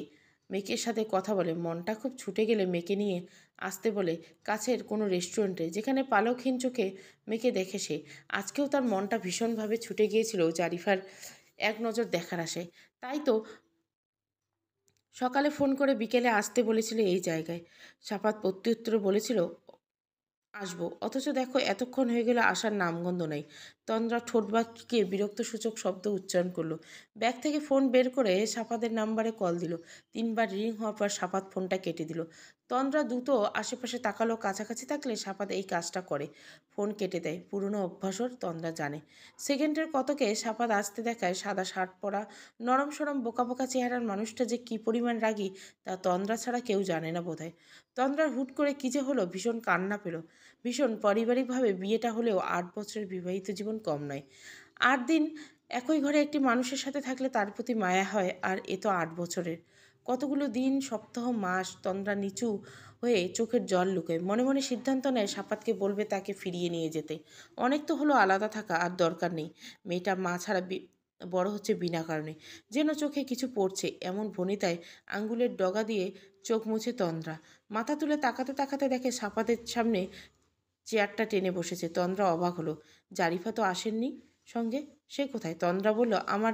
মেয়েকের সাথে কথা বলে। মনটা খুব ছুটে গেলে মেয়েকে নিয়ে আসতে বলে কাছের কোনো রেস্টুরেন্টে, যেখানে পালকহীন চোখে মেয়েকে দেখে সে। আজকেও তার মনটা ভীষণভাবে ছুটে গিয়েছিল জারিফার এক নজর দেখার আশায়। তাই তো সকালে ফোন করে বিকেলে আসতে বলেছিল এই জায়গায়। সাপাত প্রত্যুত্তরে বলেছিল আসবো, অথচ দেখো এতক্ষণ হয়ে গেল আসার নামগন্ধ নাই। তন্দ্রা ঠোঁট বাঁকিয়ে বিরক্তসূচক শব্দ উচ্চারণ করলো। ব্যাগ থেকে ফোন বের করে সাপাতের নাম্বারে কল দিল। 3বার রিং হওয়ার পর সাপাত ফোনটা কেটে দিল। তন্দ্রা দ্রুত আশেপাশে তাকালো, কাছাকাছি থাকলে সাপাত এই কাজটা করে, ফোন কেটে দেয়। পুরনো অভ্যাসর তন্দ্রা জানে। সেকেন্ডের কতকে সাপাত আসতে দেখায় সাদা শার্ট পরা নরম সরম বোকা বোকা চেহারার মানুষটা যে কী পরিমাণ রাগী তা তন্দ্রা ছাড়া কেউ জানে না বোধহয়। তন্দ্রার হুট করে কী যে হলো, ভীষণ কান্না পেল। ভীষণ পারিবারিকভাবে বিয়েটা হলেও 8 বছরের বিবাহিত জীবন কম নয়। 8 দিন একই ঘরে একটি মানুষের সাথে থাকলে তার প্রতি মায়া হয়, আর এ তো 8 বছরের। কতগুলো দিন, সপ্তাহ, মাস। তন্দ্রা নিচু হয়ে চোখের জল লুকোয়। মনে মনে সিদ্ধান্ত নেয় সাপাতকে বলবে তাকে ফিরিয়ে নিয়ে যেতে। অনেক তো হলো আলাদা থাকা, আর দরকার নেই। মেয়েটা মা ছাড়া বড় হচ্ছে বিনা কারণে। যেন চোখে কিছু পড়ছে এমন ভনিতায় আঙ্গুলের ডগা দিয়ে চোখ মুছে তন্দ্রা। মাথা তুলে তাকাতে তাকাতে দেখে সাপাতের সামনে চেয়ারটা টেনে বসেছে। তন্দ্রা অবাক হলো। জারিফা তো আসেননি সঙ্গে। সে কোথায়? তন্দ্রা বলল, আমার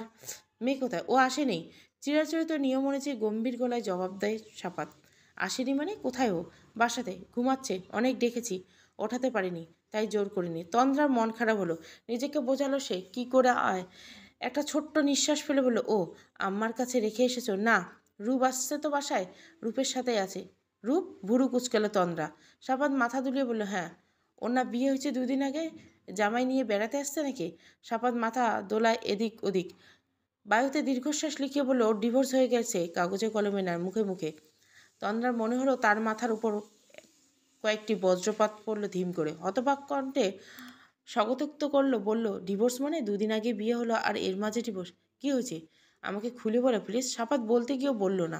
মেয়ে কোথায়? ও আসেনি। চিরাচরিত নিয়ম অনুযায়ী গম্ভীর গলায় জবাব দেয় সাপাত। আসেনি মানে? কোথায় ও? বাসাতে ঘুমাচ্ছে, অনেক ডেকেছি, ওঠাতে পারিনি, তাই জোর করিনি। তন্দ্রার মন খারাপ হলো। নিজেকে বোঝালো সে কি করে আয়। একটা ছোট্ট নিঃশ্বাস ফেলে বলল, ও আম্মার কাছে রেখে এসেছো? না, রূপ আসছে তো বাসায়, রূপের সাথেই আছে। রূপ? ভুরু কুচকালো তন্দ্রা। সাপাত মাথা দুলিয়ে বলল, হ্যাঁ। ওর না বিয়ে হয়েছে 2 দিন আগে? জামাই নিয়ে বেড়াতে আসছে নাকি? সাপাত মাথা দোলায় এদিক ওদিক। বায়ুতে দীর্ঘশ্বাস লিখিয়ে বলল, ওর ডিভোর্স হয়ে গেছে, কাগজে কলমে না, মুখে মুখে। তন্দ্রার মনে হলো তার মাথার উপর কয়েকটি বজ্রপাত পড়ল ধীম করে। হতবাক কণ্ঠে স্বাগতোক্ত করলো, বলল, ডিভোর্স মানে? 2 দিন আগে বিয়ে হলো আর এর মাঝে ডিভোর্স? কী হয়েছে আমাকে খুলে বলো প্লিজ। সাপাত বলতে গিয়েও বলল না,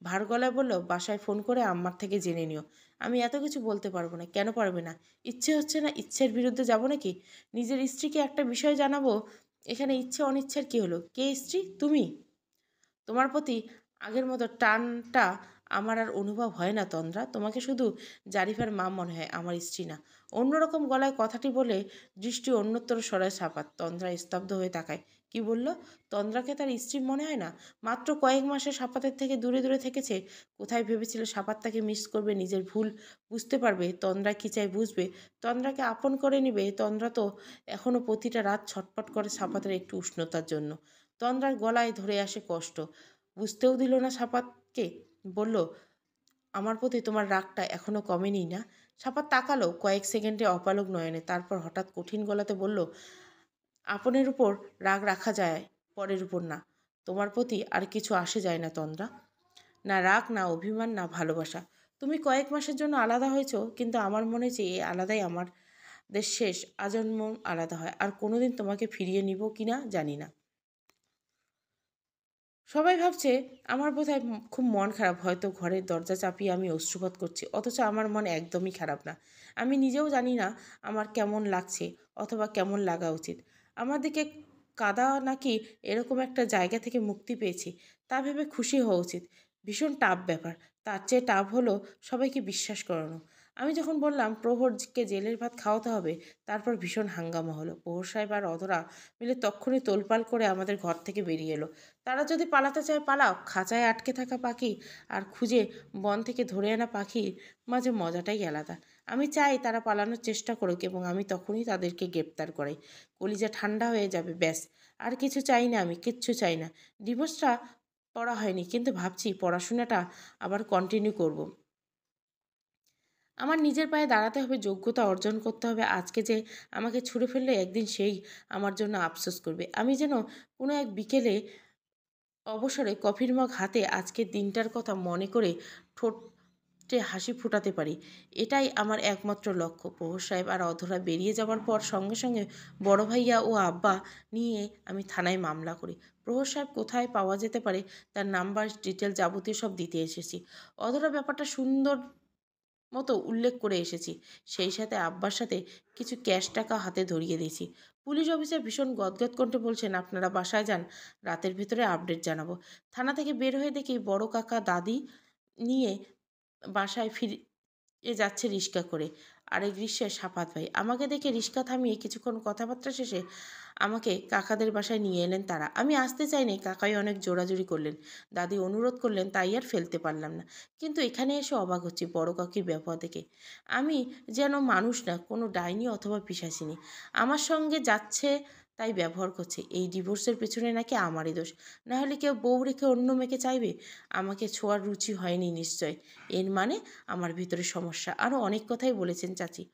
ভার গলায় বলল, বাসায় ফোন করে আম্মার থেকে জেনে নিও। আমি এত কিছু বলতে পারবো না। কেন পারবে না? ইচ্ছে হচ্ছে না? ইচ্ছের বিরুদ্ধে যাব নাকি? নিজের স্ত্রীকে একটা বিষয় জানাবো? এখানে ইচ্ছে অনিচ্ছার কী হলো? কে স্ত্রী? তুমি। তোমার প্রতি আগের মতো টানটা আমার আর অনুভব হয় না তন্দ্রা। তোমাকে শুধু জারিফার মা মনে হয়, আমার স্ত্রী না। অন্যরকম গলায় কথাটি বলে দৃষ্টি অন্যত্র সরায় সাপাত। তন্দ্রা স্তব্ধ হয়ে তাকায়। কি বলল? তন্দ্রাকে তার স্ত্রী মনে হয় না? মাত্র কয়েক মাসে সাপাতের থেকে দূরে দূরে থেকেছে। কোথায় ভেবেছিল সাপাত তাকে মিস করবে, নিজের ভুল বুঝতে পারবে, তন্দ্রা কী চায় বুঝবে, তন্দ্রাকে আপন করে নেবে। তন্দ্রা তো এখনও প্রতিটা রাত ছটপট করে সাপাতের একটু উষ্ণতার জন্য। তন্দ্রার গলায় ধরে আসে কষ্ট। বুঝতেও দিল না সাপাতকে। বলল, আমার প্রতি তোমার রাগটা এখনো কমেনি না? সাপাত তাকালো কয়েক সেকেন্ডে অপালক নয়নে, তারপর হঠাৎ কঠিন গলাতে বলল, আপনের উপর রাগ রাখা যায়, পরের উপর না। তোমার প্রতি আর কিছু আসে যায় না তন্দ্রা। না রাগ, না অভিমান, না ভালোবাসা। তুমি কয়েক মাসের জন্য আলাদা হয়েছ, কিন্তু আমার মনে হচ্ছে এই আলাদাই আমাদের শেষ। আজন্ম আলাদা হয়। আর কোনোদিন তোমাকে ফিরিয়ে নিব কি না জানি না। সবাই ভাবছে আমার বোধহয় খুব মন খারাপ, হয়তো ঘরের দরজা চাপিয়ে আমি অশ্রুপাত করছি, অথচ আমার মন একদমই খারাপ না। আমি নিজেও জানি না আমার কেমন লাগছে, অথবা কেমন লাগা উচিত। আমার দিকে কাদা নাকি এরকম একটা জায়গা থেকে মুক্তি পেয়েছি, তা ভেবে খুশি হওয়া উচিত। ভীষণ টাফ ব্যাপার। তার চেয়ে টাফ হলো সবাইকে বিশ্বাস করানো। আমি যখন বললাম প্রহরকে জেলের ভাত খাওয়াতে হবে, তারপর ভীষণ হাঙ্গামা হলো। প্রহর সাহেব আর অধরা মিলে তক্ষুনি তোলপাল করে আমাদের ঘর থেকে বেরিয়ে এলো। তারা যদি পালাতে চায় পালাও, খাঁচায় আটকে থাকা পাখি আর খুঁজে বন থেকে ধরে আনা পাখির মাঝে মজাটাই আলাদা। আমি চাই তারা পালানোর চেষ্টা করুক এবং আমি তখনই তাদেরকে গ্রেপ্তার করাই। কলিজা ঠান্ডা হয়ে যাবে, ব্যাস। আর কিছু চাই না, আমি কিচ্ছু চাই না। ডিভোর্সটা পড়া হয়নি, কিন্তু ভাবছি পড়াশোনাটা আবার কন্টিনিউ করব। আমার নিজের পায়ে দাঁড়াতে হবে, যোগ্যতা অর্জন করতে হবে। আজকে যে আমাকে ছুঁড়ে ফেললে একদিন সেই আমার জন্য আফসোস করবে। আমি যেন কোনো এক বিকেলে অবসরে কফির মগ হাতে আজকের দিনটার কথা মনে করে ঠোঁটে হাসি ফোটাতে পারি, এটাই আমার একমাত্র লক্ষ্য। প্রহর সাহেব আর অধরা বেরিয়ে যাওয়ার পর সঙ্গে সঙ্গে বড় ভাইয়া ও আব্বা নিয়ে আমি থানায় মামলা করি। প্রহর সাহেব কোথায় পাওয়া যেতে পারে তার নাম্বার, ডিটেল যাবতীয় সব দিতে এসেছি। অধরা ব্যাপারটা সুন্দর মতো উল্লেখ করে এসেছি। সেই সাথে আব্বার সাথে কিছু ক্যাশ টাকা হাতে ধরিয়ে দিয়েছি। পুলিশ অফিসার ভীষণ গদগদ কণ্ঠে বলছেন, আপনারা বাসায় যান, রাতের ভিতরে আপডেট জানাবো। থানা থেকে বের হয়ে দেখি বড় কাকা দাদি নিয়ে বাসায় ফিরে যাচ্ছে রিক্সা করে। আরেক রিক্সায় সাফাত ভাই। আমাকে দেখে রিক্সা থামিয়ে কিছুক্ষণ কথাবার্তা শেষে আমাকে কাকাদের বাসায় নিয়ে এলেন তারা। আমি আসতে চাইনি, কাকাই অনেক জোরাজুরি করলেন, দাদি অনুরোধ করলেন, তাই আর ফেলতে পারলাম না। কিন্তু এখানে এসে অবাক হচ্ছি বড় কাকির ব্যবহার দেখে। আমি যেন মানুষ না, কোনো ডাইনি অথবা পিশাচিনী। আমার সঙ্গে যাচ্ছে তাই ব্যবহার করছে। এই ডিভোর্সের পেছনে নাকি আমারই দোষ। না হলে কেউ বউ রেখে অন্য মেয়েকে চাইবে? আমাকে ছোঁয়ার রুচি হয়নি নিশ্চয়। এর মানে আমার ভিতরে সমস্যা। আরও অনেক কথাই বলেছেন চাচি।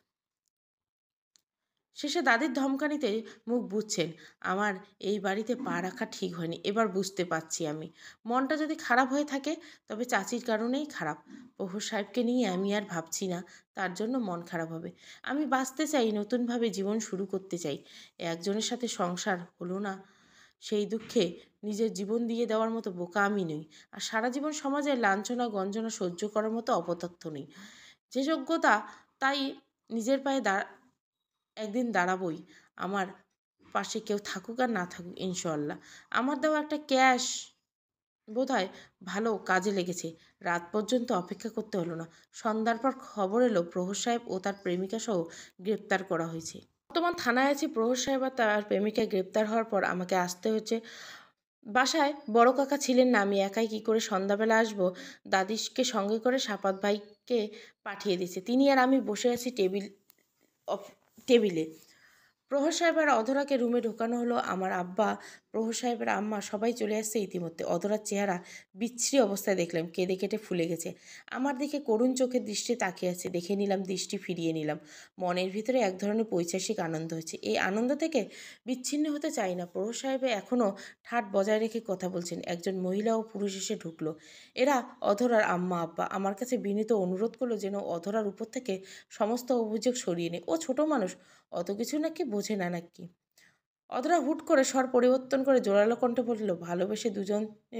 শেষে দাদির ধমকানিতে মুখ বুঝছেন, আমার এই বাড়িতে পা রাখা ঠিক হয়নি। এবার বুঝতে পারছি আমি। মনটা যদি খারাপ হয়ে থাকে তবে চাচির কারণেই খারাপ। প্রভু সাহেবকে নিয়ে আমি আর ভাবছি না, তার জন্য মন খারাপ হবে। আমি বাঁচতে চাই, নতুনভাবে জীবন শুরু করতে চাই। একজনের সাথে সংসার হলো না, সেই দুঃখে নিজের জীবন দিয়ে দেওয়ার মতো বোকা আমি নই। আর সারা জীবন সমাজের লাঞ্ছনা গঞ্জনা সহ্য করার মতো অপদার্থ নই। যে যোগ্যতা, তাই নিজের পায়ে একদিন দাঁড়াবই। আমার পাশে কেউ থাকুক আর না থাকুক, ইনশাল্লাহ। আমার দেওয়া একটা ক্যাশ বোধহয় ভালো কাজে লেগেছে। রাত পর্যন্ত অপেক্ষা করতে হলো না। সন্ধ্যার পর খবর এলো প্রহর সাহেব ও তার প্রেমিকা সহ গ্রেপ্তার করা হয়েছে। বর্তমান থানায় আছি। প্রহর সাহেব আর তার প্রেমিকা গ্রেপ্তার হওয়ার পর আমাকে আসতে হচ্ছে। বাসায় বড় কাকা ছিলেন না, আমি একাই কি করে সন্ধ্যাবেলা আসবো। দাদিকে সঙ্গে করে সাপাত ভাইকে পাঠিয়ে দিয়েছে। তিনি আর আমি বসে আছি টেবিলে। প্রহর সাহেব আর অধরাকে রুমে ঢোকানো হলো। আমার আব্বা, প্রহর সাহেবের আম্মা সবাই চলে আসছে ইতিমধ্যে। অধরার চেহারা বিচ্ছিরি অবস্থায় দেখলাম, কেঁদে কেটে ফুলে গেছে। আমার দিকে করুণ চোখের দৃষ্টি তাকিয়ে আছে। দেখে নিলাম, দৃষ্টি ফিরিয়ে নিলাম। মনের ভিতরে এক ধরনের পৈশাসিক আনন্দ হচ্ছে। এই আনন্দ থেকে বিচ্ছিন্ন হতে চাই না। প্রহর সাহেব এখনও ঠাট বজায় রেখে কথা বলছেন। একজন মহিলা ও পুরুষ এসে ঢুকলো। এরা অধরার আম্মা আব্বা। আমার কাছে বিনীত অনুরোধ করলো যেন অধরার উপর থেকে সমস্ত অভিযোগ সরিয়ে নেয়। ও ছোট মানুষ, অত কিছু নাকি বোঝে না নাকি। অধরা হুট করে স্বর পরিবর্তন করে জোরালো কণ্ঠে বলল, ভালোবেসে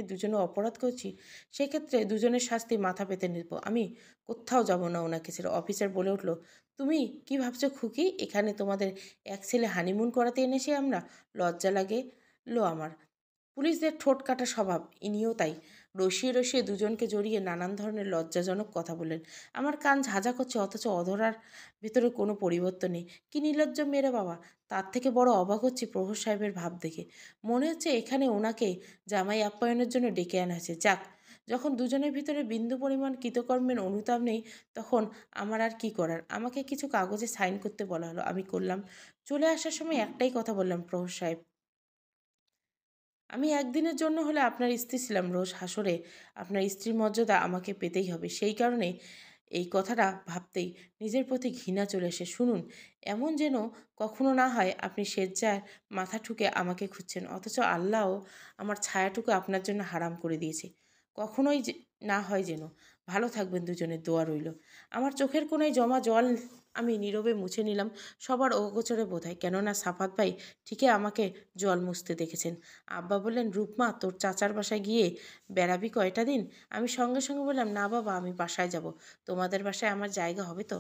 দুজনে অপরাধ করছি, সেক্ষেত্রে দুজনের শাস্তি মাথা পেতে নিব। আমি কোথাও যাব না ওনাকে ছেড়ে। অফিসার বলে উঠল, তুমি কি ভাবছো খুকি? এখানে তোমাদের এক ছেলে হানিমুন করাতে এনেছি আমরা? লজ্জা লাগে লো আমার। পুলিশদের ঠোঁট কাটা স্বভাব, ইনিও তাই। রসিয়ে রসিয়ে দুজনকে জড়িয়ে নানান ধরনের লজ্জাজনক কথা বললেন। আমার কান ঝাঁঝা করছে, অথচ অধরার ভেতরে কোনো পরিবর্তন নেই। কি নির্লজ্জ মেরে বাবা! তার থেকে বড় অবাক হচ্ছি প্রহর সাহেবের ভাব দেখে। মনে হচ্ছে এখানে ওনাকে জামাই আপ্যায়নের জন্য ডেকে আনা হয়েছে। যাক, যখন দুজনের ভিতরে বিন্দু পরিমাণ কৃতকর্মের অনুতাপ নেই, তখন আমার আর কি করার। আমাকে কিছু কাগজে সাইন করতে বলা হলো, আমি করলাম। চলে আসার সময় একটাই কথা বললাম, প্রহর সাহেব, আমি একদিনের জন্য হলে আপনার স্ত্রী ছিলাম। রোজ হাসরে আপনার স্ত্রীর মর্যাদা আমাকে পেতেই হবে। সেই কারণে এই কথাটা ভাবতেই নিজের প্রতি ঘৃণা চলে আসে। শুনুন, এমন যেন কখনো না হয় আপনি স্বেচ্ছায় মাথা ঠুকে আমাকে খুঁজছেন, অথচ আল্লাহও আমার ছায়াটুকু আপনার জন্য হারাম করে দিয়েছে। কখনোই না হয় যেন। ভালো থাকবেন, দুজনের দোয়া রইল। আমার চোখের কোণায় জমা জল আমি নীরবে মুছে নিলাম। সবার অগোচরে বোধহয়, কেননা সাফাত ভাই ঠিকই আমাকে জল মুছতে দেখেছেন। আব্বা বললেন, রূপমা, তোর চাচার বাসায় গিয়ে বেড়াবি কয়টা দিন? আমি সঙ্গে সঙ্গে বললাম, না বাবা, আমি বাসায় যাব। তোমাদের বাসায় আমার জায়গা হবে তো?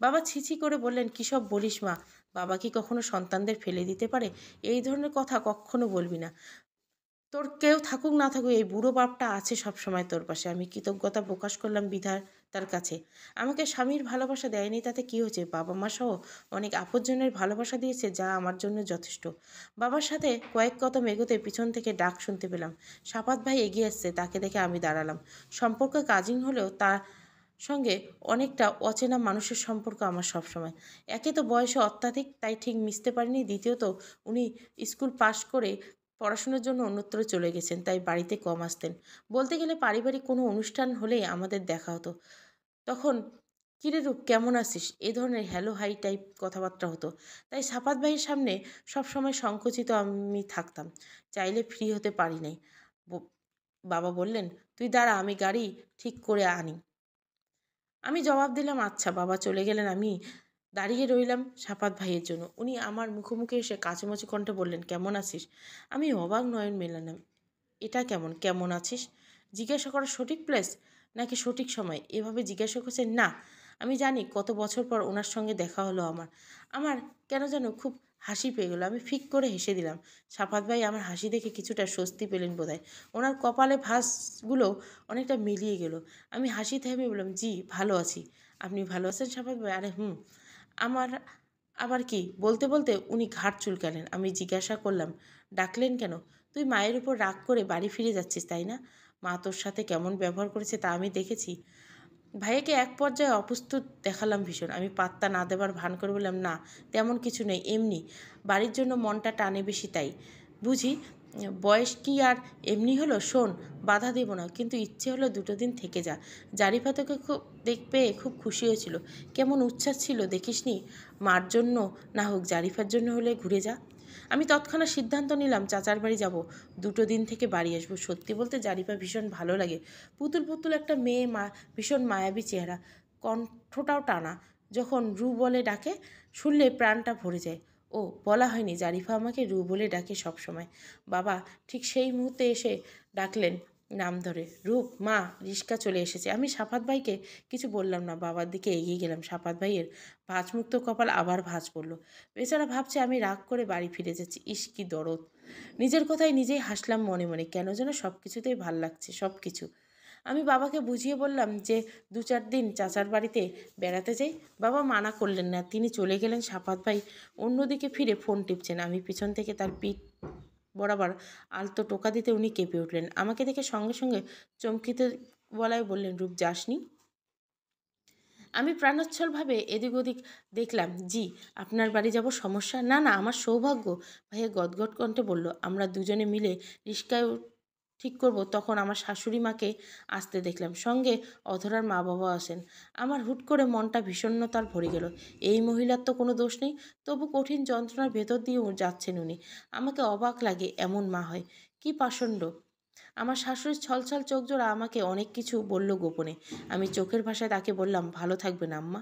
বাবা ছিছি করে বললেন, কী সব বলিস মা? বাবা কি কখনো সন্তানদের ফেলে দিতে পারে? এই ধরনের কথা কখনো বলবি না। তোর কেউ থাকুক না থাকুক, এই বুড়ো বাপটা আছে সবসময় তোর পাশে। আমি কৃতজ্ঞতা প্রকাশ করলাম তার কাছে। আমাকে স্বামীর ভালোবাসা দেয়নি তাতে কী হয়েছে? বাবা মা সহ অনেক আপনজনের ভালোবাসা দিয়েছে, যা আমার জন্য যথেষ্ট। বাবার সাথে কয়েক কদম এগোতে পিছন থেকে ডাক শুনতে পেলাম। সাপাত ভাই এগিয়ে আসছে, তাকে দেখে আমি দাঁড়ালাম। সম্পর্ক কাজিন হলেও তার সঙ্গে অনেকটা অচেনা মানুষের সম্পর্ক আমার সবসময়। একে তো বয়সে অত্যাধিক, তাই ঠিক মিশতে পারিনি। দ্বিতীয়ত উনি স্কুল পাশ করে পড়াশোনার জন্য অন্যত্র চলে গেছেন, তাই বাড়িতে কম আসতেন। বলতে গেলে পারিবারিক কোনো অনুষ্ঠান হলেই আমাদের দেখা হতো। তখন, কিরে রূপ, কেমন আছিস, এ ধরনের হ্যালো হাই টাইপ কথাবার্তা হতো। তাই সাপাত ভাইয়ের সামনে সবসময় সংকুচিত আমি থাকতাম। চাইলে ফ্রি হতে পারি নাই। বাবা বললেন, তুই দাঁড়া, আমি গাড়ি ঠিক করে আনি। আমি জবাব দিলাম, আচ্ছা। বাবা চলে গেলেন। আমি দাঁড়িয়ে রইলাম সাপাত ভাইয়ের জন্য। উনি আমার মুখোমুখি এসে কাচুমাচু কণ্ঠে বললেন, কেমন আছিস? আমি অবাক নয়ন মেলালাম। এটা কেমন আছিস জিজ্ঞাসা করার সঠিক প্লেস নাকি সঠিক সময়? এভাবে জিজ্ঞাসা করছেন? না, আমি জানি কত বছর পর ওনার সঙ্গে দেখা হলো আমার। আমার কেন যেন খুব হাসি পেয়ে গেলো। আমি ফিক করে হেসে দিলাম। সাফাত ভাই আমার হাসি দেখে কিছুটা স্বস্তি পেলেন বোধহয়। ওনার কপালে ভাঁজগুলো অনেকটা মিলিয়ে গেল। আমি হাসি থেমে বললাম, জি ভালো আছি। আপনি ভালো আছেন সাফাত ভাই? আরে হুম। আমার আবার কি বলতে বলতে উনি ঘাড় চুলকালেন। আমি জিজ্ঞাসা করলাম, ডাকলেন কেন? তুই মায়ের উপর রাগ করে বাড়ি ফিরে যাচ্ছিস তাই না? মা তোর সাথে কেমন ব্যবহার করেছে তা আমি দেখেছি। ভাইয়াকে এক পর্যায়ে অপ্রস্তুত দেখালাম ভীষণ। আমি পাত্তা না দেবার ভান করে বললাম, না তেমন কিছু নেই, এমনি বাড়ির জন্য মনটা টানে বেশি তাই বুঝি। বয়স কি আর এমনি হলো? শোন, বাধা দেব না, কিন্তু ইচ্ছে হলো দুটো দিন থেকে যা। জারিফা তোকে খুব পেয়ে খুব খুশি হয়েছিল। কেমন উচ্ছ্বাস ছিল দেখিসনি? মার জন্য না হোক জারিফার জন্য হলে ঘুরে যা। আমি তৎক্ষণাৎ সিদ্ধান্ত নিলাম চাচার বাড়ি যাব, দুটো দিন থেকে বাড়ি আসবো। সত্যি বলতে জারিফা ভীষণ ভালো লাগে। পুতুল পুতুল একটা মেয়ে, ভীষণ মায়াবী চেহারা, কণ্ঠটাও টানা। যখন রু বলে ডাকে, শুনলে প্রাণটা ভরে যায়। ও বলা হয়নি, জারিফা আমাকে রু বলে ডাকে সব সময়। বাবা ঠিক সেই মুহূর্তে এসে ডাকলেন নাম ধরে, রূপ মা, রিস্কা চলে এসেছে। আমি সাফাত ভাইকে কিছু বললাম না, বাবার দিকে এগিয়ে গেলাম। সাফাত ভাইয়ের ভাঁজমুক্ত কপাল আবার ভাঁজ পড়ল। বেচারা ভাবছে আমি রাগ করে বাড়ি ফিরে যাচ্ছি। ইস কি দরদ! নিজের কথায় নিজেই হাসলাম মনে মনে। কেন যেন সব কিছুতেই ভাল লাগছে, সব কিছু। আমি বাবাকে বুঝিয়ে বললাম যে 2-4 দিন চাচার বাড়িতে বেড়াতে যাই। বাবা মানা করলেন না, তিনি চলে গেলেন। সাফাত ভাই অন্যদিকে ফিরে ফোন টিপছেন। আমি পিছন থেকে তার পিঠ বরাবর আলতো টোকা দিতে উনি কেঁপে উঠলেন। আমাকে দেখে সঙ্গে সঙ্গে চমকিত গলায় বললেন, রূপ যাসনি? আমি প্রাণোচ্ছলভাবে এদিক ওদিক দেখলাম। জি, আপনার বাড়ি যাব, সমস্যা? না না, আমার সৌভাগ্য। ভাইয়া গদগদ কণ্ঠে বলল। আমরা দুজনে মিলে রিস্কায় ঠিক করব, তখন আমার শাশুড়ি মাকে আসতে দেখলাম। সঙ্গে অধরার মা বাবা আসেন। আমার হুট করে মনটা বিষণ্ণতার ভরে গেল। এই মহিলার তো কোনো দোষ নেই, তবু কঠিন যন্ত্রণার ভেতর দিয়েও যাচ্ছেন উনি। আমাকে অবাক লাগে এমন মা হয়। কি পাষণ্ড! আমার শাশুড়ির ছলছল চোখ জোড়া আমাকে অনেক কিছু বলল গোপনে। আমি চোখের ভাষায় তাকে বললাম, ভালো থাকবেন আম্মা।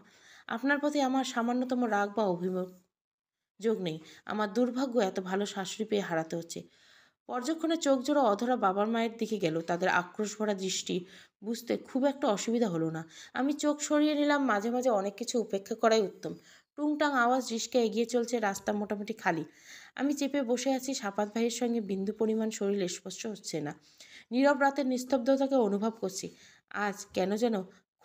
আপনার প্রতি আমার সামান্যতম রাগ বা অভিযোগ নেই। আমার দুর্ভাগ্য এত ভালো শাশুড়ি পেয়ে হারাতে হচ্ছে। পর্যক্ষণে চোখ জোড়া অধরা বাবার মায়ের দিকে গেল। তাদের আক্রোশ ভরা দৃষ্টি বুঝতে খুব একটা অসুবিধা হলো না। আমি চোখ সরিয়ে নিলাম। মাঝে মাঝে অনেক কিছু উপেক্ষা করাই উত্তম। টুংটাং আওয়াজ, রিস্কা এগিয়ে চলছে, রাস্তা মোটামুটি খালি। আমি চেপে বসে আছি। সাপাত ভাইয়ের সঙ্গে বিন্দু পরিমাণ শরীর স্পর্শ হচ্ছে না। নীরব রাতের নিস্তব্ধতাকে অনুভব করছি। আজ কেন যেন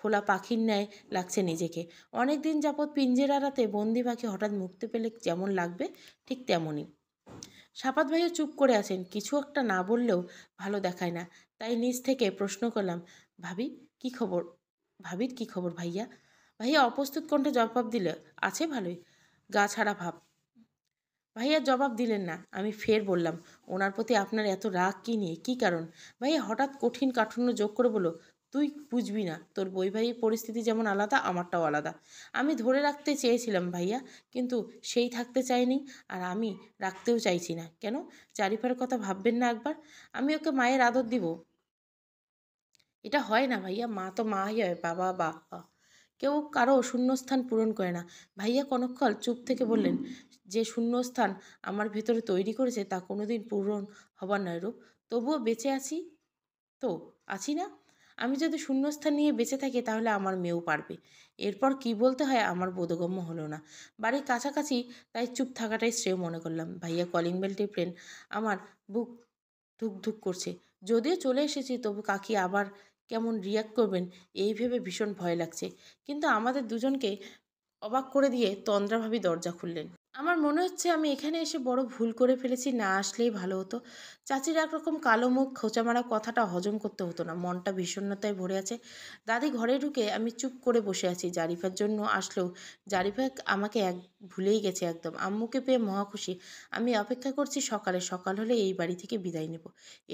খোলা পাখির ন্যায় লাগছে নিজেকে। অনেক দিন যাবৎ পিঞ্জেরাতে বন্দি পাখি হঠাৎ মুক্তি পেলে যেমন লাগবে, ঠিক তেমনই। সাপাত ভাইও চুপ করে আছেন। কিছু একটা না বললেও ভালো দেখায় না। তাই নিজ থেকে প্রশ্ন করলাম, ভাবি কি খবর? ভাবির কি খবর ভাইয়া? ভাইয়া অপ্রস্তুত কণ্ঠে জবাব দিলে, আছে ভালোই, গা ছাড়া ভাব। ভাইয়া জবাব দিলেন না। আমি ফের বললাম, ওনার প্রতি আপনার এত রাগ কী নিয়ে, কী কারণ? ভাইয়া হঠাৎ কঠিন কাঠুন্য যোগ করে বলল, তুই বুঝবি না, তোর বৈবাহিক পরিস্থিতি যেমন আলাদা, আমারটাও আলাদা। আমি ধরে রাখতে চেয়েছিলাম ভাইয়া, কিন্তু সেই থাকতে চায়নি, আর আমি রাখতেও চাইছি না। কেন? চারিফার কথা ভাববেন না একবার? আমি ওকে মায়ের আদর দিব? এটা হয় না ভাইয়া, মা তো মাই হয়, বাবা বাবা। কেউ কারো শূন্যস্থান পূরণ করে না। ভাইয়া কনকক্ষণ চুপ থেকে বললেন, যে শূন্যস্থান আমার ভেতরে তৈরি করেছে তা কোনোদিন পূরণ হবার নয় রূপ। তবুও বেঁচে আছি তো, আছি না? আমি যদি শূন্যস্থান নিয়ে বেঁচে থাকি তাহলে আমার মেয়েও পারবে। এরপর কি বলতে হয় আমার বোধগম্য হলো না। বাড়ির কাছাকাছি, তাই চুপ থাকাটাই শ্রেয় মনে করলাম। ভাইয়া কলিং বেল টিপলেন। আমার বুক ধুক ধুক করছে। যদিও চলে এসেছি, তবু কাকি আবার কেমন রিয়াক্ট করবেন এই ভেবে ভীষণ ভয় লাগছে। কিন্তু আমাদের দুজনকে অবাক করে দিয়ে তন্দ্রাভাবী দরজা খুললেন। আমার মনে হচ্ছে আমি এখানে এসে বড় ভুল করে ফেলেছি, না আসলেই ভালো হতো। চাচির একরকম কালো মুখ, খোঁচা মারা কথাটা হজম করতে হতো না। মনটা বিষণ্ণতায় ভরে আছে। দাদি ঘরে ঢুকে আমি চুপ করে বসে আছি। জারিফার জন্য আসলেও জারিফা আমাকে ভুলেই গেছে একদম। আম্মুকে পেয়ে মহা খুশি। আমি অপেক্ষা করছি সকাল হলে এই বাড়ি থেকে বিদায় নেব।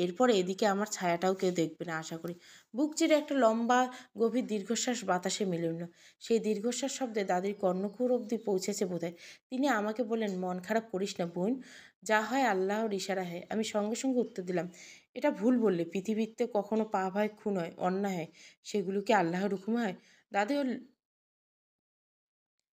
এরপরে এদিকে আমার ছায়াটাও কেউ দেখবে না আশা করি। বুক চিরে একটা লম্বা গভীর দীর্ঘশ্বাস বাতাসে মিলে উঠল। সেই দীর্ঘশ্বাস শব্দে দাদির কর্ণকুহর অবধি পৌঁছেছে বোধহয়। তিনি আমাকে বললেন, মন খারাপ করিস না বোন, যা হয় আল্লাহর ইশারা হয়। আমি সঙ্গে সঙ্গে উত্তর দিলাম, এটা ভুল বললে। পৃথিবীতে কখনো পাপ হয়, খুন হয়, অন্যায় হয়, সেগুলো কি আল্লাহর হুকুমে হয়? দাদি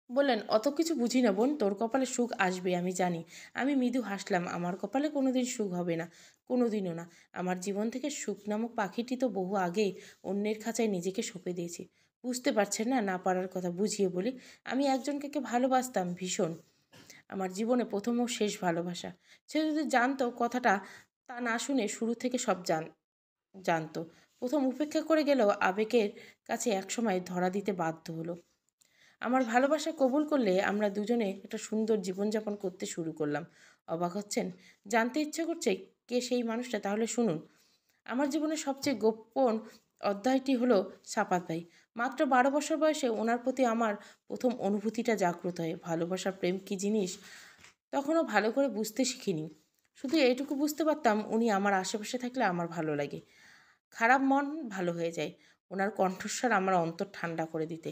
বললেন, অত কিছু বুঝি না বোন, তোর কপালে সুখ আসবে আমি জানি। আমি মৃদু হাসলাম। আমার কপালে কোনোদিন সুখ হবে না, কোনোদিনও না। আমার জীবন থেকে সুখ নামক পাখিটি তো বহু আগেই অন্যের খাঁচায় নিজেকে সঁপে দিয়েছি। বুঝতে পারছেন না, না পারার কথা বুঝিয়ে বলি। আমি একজনকে ভালোবাসতাম ভীষণ। আমার জীবনে প্রথম ও শেষ ভালোবাসা। সে যদি জানতো কথাটা, তা না শুনে শুরু থেকে সব জানতো। প্রথম উপেক্ষা করে গেলেও আবেগের কাছে একসময় ধরা দিতে বাধ্য হলো। আমার ভালোবাসা কবুল করলে আমরা দুজনে একটা সুন্দর জীবনযাপন করতে শুরু করলাম। অবাক হচ্ছেন? জানতে ইচ্ছে করছে কে সেই মানুষটা? তাহলে শুনুন। আমার জীবনের সবচেয়ে গোপন অধ্যায়টি হলো সাপাত ভাই। মাত্র 12 বছর বয়সে ওনার প্রতি আমার প্রথম অনুভূতিটা জাগ্রত হয়। ভালোবাসা, প্রেম কী জিনিস তখনও ভালো করে বুঝতে শিখিনি। শুধু এইটুকু বুঝতে পারতাম উনি আমার আশেপাশে থাকলে আমার ভালো লাগে, খারাপ মন ভালো হয়ে যায়। ওনার কণ্ঠস্বর আমার অন্তর ঠান্ডা করে দিতে।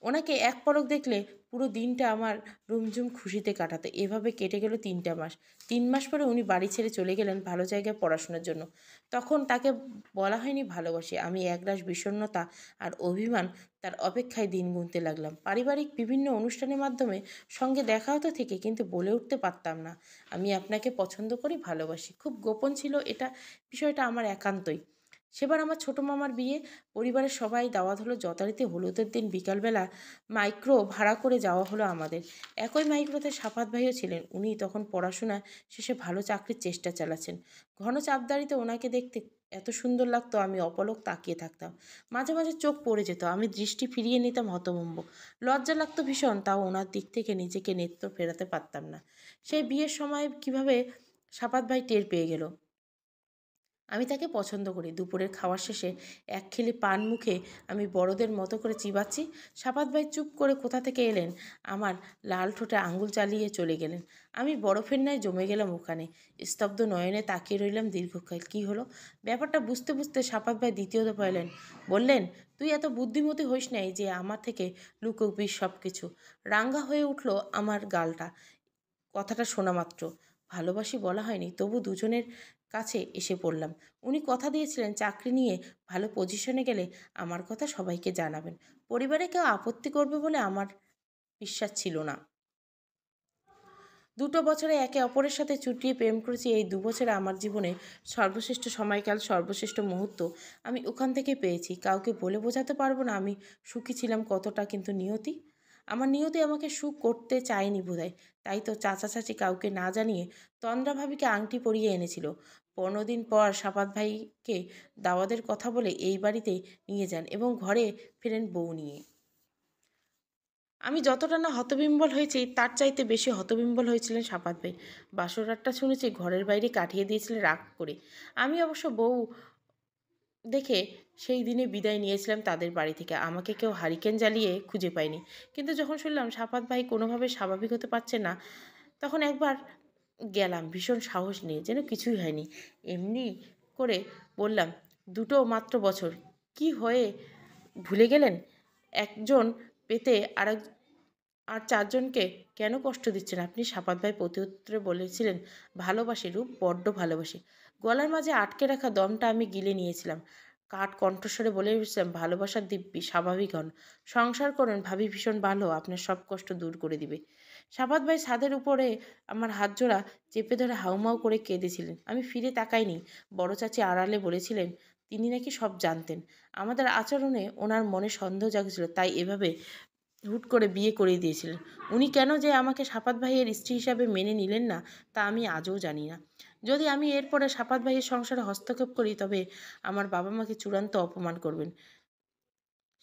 ওনাকে এক পলক দেখলে পুরো দিনটা আমার রুমঝুম খুশিতে কাটাতো। এভাবে কেটে গেল 3টা মাস। 3 মাস পরে উনি বাড়ি ছেড়ে চলে গেলেন ভালো জায়গায় পড়াশোনার জন্য। তখন তাকে বলা হয়নি ভালোবাসি। আমি একরাশ বিষণ্ণতা আর অভিমান তার অপেক্ষায় দিন গুনতে লাগলাম। পারিবারিক বিভিন্ন অনুষ্ঠানের মাধ্যমে সঙ্গে দেখা হতো ঠিকই, কিন্তু বলে উঠতে পারতাম না আমি আপনাকে পছন্দ করি, ভালোবাসি। খুব গোপন ছিল এটা, বিষয়টা আমার একান্তই। সেবার আমার ছোট মামার বিয়ে। পরিবারের সবাই দাওয়াত হলো যথারীতি। হলুদের দিন বিকালবেলা মাইক্রো ভাড়া করে যাওয়া হলো আমাদের। একই মাইক্রোতে সাফাত ভাইও ছিলেন। উনি তখন পড়াশোনা শেষে ভালো চাকরির চেষ্টা চালাচ্ছেন। ঘন চাপদারিতে ওনাকে দেখতে এত সুন্দর লাগতো, আমি অপলক তাকিয়ে থাকতাম। মাঝে মাঝে চোখ পড়ে যেত, আমি দৃষ্টি ফিরিয়ে নিতাম হতভম্ব। লজ্জা লাগতো ভীষণ, তাও ওনার দিক থেকে নিজেকে নেত্র ফেরাতে পারতাম না। সেই বিয়ের সময় কিভাবে সাফাত ভাই টের পেয়ে গেল আমি তাকে পছন্দ করি। দুপুরের খাওয়ার শেষে একখিলি পান মুখে আমি বড়দের মতো করে চিবাচ্ছি। সাফাত ভাই চুপ করে কোথা থেকে এলেন, আমার লাল ঠোঁটে আঙুল চালিয়ে চলে গেলেন। আমি বরফের ন্যায় জমে গেলাম ওখানে। স্তব্ধ নয়নে তাকিয়ে রইলাম দীর্ঘকাল। কী হলো? ব্যাপারটা বুঝতে বুঝতে সাফাত ভাই দ্বিতীয় দফা এলেন। বললেন, তুই এত বুদ্ধিমতী হইস নাই যে আমার থেকে লুকোবি সব কিছু। রাঙ্গা হয়ে উঠল আমার গালটা কথাটা শোনা মাত্র। ভালোবাসি বলা হয়নি, তবু দুজনের কাছে এসে পড়লাম। উনি কথা দিয়েছিলেন চাকরি নিয়ে ভালো পজিশনে গেলে আমার কথা সবাইকে জানাবেন। পরিবারে কেউ আপত্তি করবে বলে আমার বিশ্বাস ছিল না। 2 বছরে একে অপরের সাথে চুটিয়ে প্রেম করেছি। এই 2 বছরে আমার জীবনে সর্বশ্রেষ্ঠ সময়কাল, সর্বশ্রেষ্ঠ মুহূর্ত আমি ওখান থেকে পেয়েছি। কাউকে বলে বোঝাতে পারবো না আমি সুখী ছিলাম কতটা, কিন্তু আমার নিয়তি আমাকে সুখ করতে চায়নি বোধহয়। তাই তো চাচা চাচি কাউকে না জানিয়ে তন্দ্রা ভাবিকে আংটি পরিয়ে এনেছিল। 15 দিন পর সাপাত ভাইকে দাওয়াতের কথা বলে এই বাড়িতে নিয়ে যান এবং ঘরে ফেরেন বউ নিয়ে। আমি যতটা না হতবিম্বল হয়েছি তার চাইতে বেশি হতবিম্বল হয়েছিলেন সাপাত ভাই। বাসর রাতটা শুনেছি ঘরের বাইরে কাটিয়ে দিয়েছিলেন রাগ করে। আমি অবশ্য বউ দেখে সেই দিনে বিদায় নিয়েছিলাম তাদের বাড়ি থেকে। আমাকে কেউ হারিকেন জ্বালিয়ে খুঁজে পায়নি। কিন্তু যখন শুনলাম সাপাত ভাই কোনোভাবে স্বাভাবিক হতে পারছে না, তখন একবার গেলাম ভীষণ সাহস নিয়ে, যেন কিছুই হয়নি। এমনি করে বললাম, 2 মাত্র বছর, কি হয়ে ভুলে গেলেন? একজন পেতে আর 4জনকে কেন কষ্ট দিচ্ছেন আপনি? সাপাত ভাই প্রত্যুত্তরে বলেছিলেন, ভালোবাসি রূপ, বড্ড ভালোবাসি। গলার মাঝে আটকে রাখা দমটা আমি গিলে নিয়েছিলাম। কাঠ কণ্ঠস্বরে বলে উঠেছিলাম, ভালোবাসার দিব্যি, স্বাভাবিক হন, সংসার করুন, ভাবি ভীষণ ভালো, আপনার সব কষ্ট দূর করে দিবে। সাপাত ভাই ছাদের উপরে আমার হাত জোড়া চেপে ধরে হাউমাউ করে কেঁদেছিলেন। আমি ফিরে তাকাইনি। বড় চাচি আড়ালে বলেছিলেন, তিনি নাকি সব জানতেন। আমাদের আচরণে ওনার মনে সন্দেহ জাগছিল, তাই এভাবে হুট করে বিয়ে করিয়ে দিয়েছিলেন। উনি কেন যে আমাকে সাপাত ভাইয়ের স্ত্রী হিসাবে মেনে নিলেন না, তা আমি আজও জানি না। যদি আমি এরপরে সাপাত ভাইয়ের সংসারে হস্তক্ষেপ করি, তবে আমার বাবা মাকে চূড়ান্ত অপমান করবেন।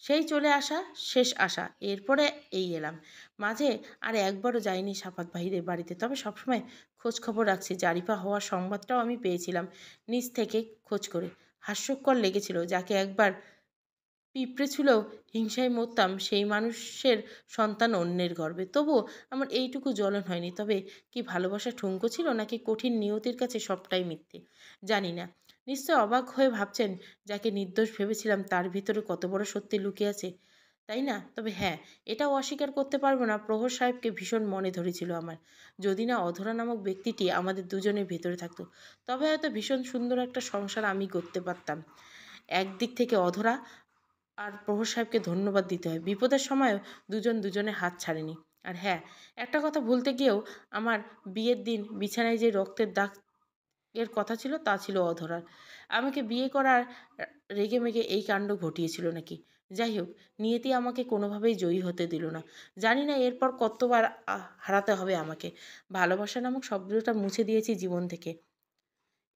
সেই চলে আসা শেষ আশা, এরপরে এই এলাম। মাঝে আর একবারও যাইনি সাফাত ভাইদের বাড়িতে, তবে সবসময় খোঁজ খবর রাখছি। জারিফা হওয়ার সংবাদটাও আমি পেয়েছিলাম নিজ থেকে খোঁজ করে। হাস্যকর লেগেছিল, যাকে একবার পিঁপড়ে ছুঁলেও হিংসায় মরতাম, সেই মানুষের সন্তান অন্যের গর্ভে। তবুও আমার এইটুকু জ্বলন হয়নি। তবে কি ভালোবাসা ঠুনকো ছিল, নাকি কঠিন নিয়তির কাছে সবটাই মিথ্যে, জানি না। নিশ্চয় অবাক হয়ে ভাবছেন, যাকে নির্দোষ ভেবেছিলাম তার ভিতরে কত বড় সত্যি লুকিয়ে আছে, তাই না? তবে হ্যাঁ, এটাও অস্বীকার করতে পারবো না, প্রহর সাহেবকে ভীষণ মনে ধরেছিল আমার। যদি না অধরা নামক ব্যক্তিটি আমাদের দুজনের ভেতরে থাকতো, তবে হয়তো ভীষণ সুন্দর একটা সংসার আমি করতে পারতাম। একদিক থেকে অধরা আর প্রহর সাহেবকে ধন্যবাদ দিতে হয়, বিপদের সময়ও দুজন দুজনের হাত ছাড়েনি। আর হ্যাঁ, একটা কথা ভুলতে গিয়েও, আমার বিয়ের দিন বিছানায় যে রক্তের দাগ এর কথা ছিল, তা ছিল অধরার। আমাকে বিয়ে করার রেগে মেগে এই কাণ্ড ঘটিয়েছিল নাকি? যাই হোক, নিয়তি আমাকে কোনোভাবেই জয়ী হতে দিল না। জানি না এরপর কতবার হারাতে হবে আমাকে। ভালোবাসা নামক শব্দটা মুছে দিয়েছি জীবন থেকে।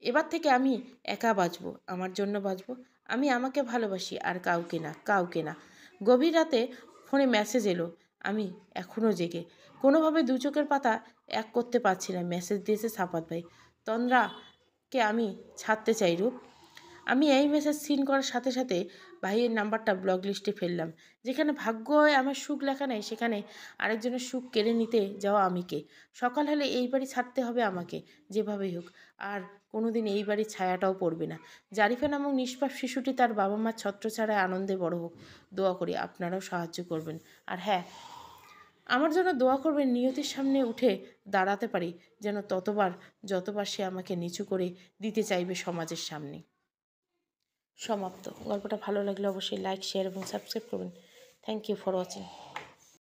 এবার থেকে আমি একা বাঁচবো, আমার জন্য বাঁচবো। আমি আমাকে ভালোবাসি, আর কাউকে না, কাউকে না। গভীর রাতে ফোনে মেসেজ এলো। আমি এখনও জেগে। কোনোভাবে দু চোখের পাতা এক করতে পারছি না। মেসেজ দিয়েছে সাফাত ভাই। তন্দ্রাকে আমি ছাড়তে চাই রূপ। আমি এই মেসেজ সিন করার সাথে সাথে ভাইয়ের নাম্বারটা ব্লক লিস্টে ফেললাম। যেখানে ভাগ্যয় আমার সুখ লেখা নেই, সেখানে আরেকজনের সুখ কেড়ে নিতে যাওয়া আমি কে? সকাল হলে এই বাড়ি ছাড়তে হবে আমাকে, যেভাবেই হোক। আর কোনোদিন এই বাড়ির ছায়াটাও পড়বে না। জারিফা নামক নিষ্পাপ শিশুটি তার বাবা মার ছত্রছাড়ায় আনন্দে বড় হোক, দোয়া করি। আপনারাও সাহায্য করবেন। আর হ্যাঁ, আমার জন্য দোয়া করবেন, নিয়তির সামনে উঠে দাঁড়াতে পারি যেন যতবার সে আমাকে নিচু করে দিতে চাইবে সমাজের সামনে। সমাপ্ত। গল্পটা ভালো লাগলে অবশ্যই লাইক, শেয়ার এবং সাবস্ক্রাইব করবেন। Thank you for watching.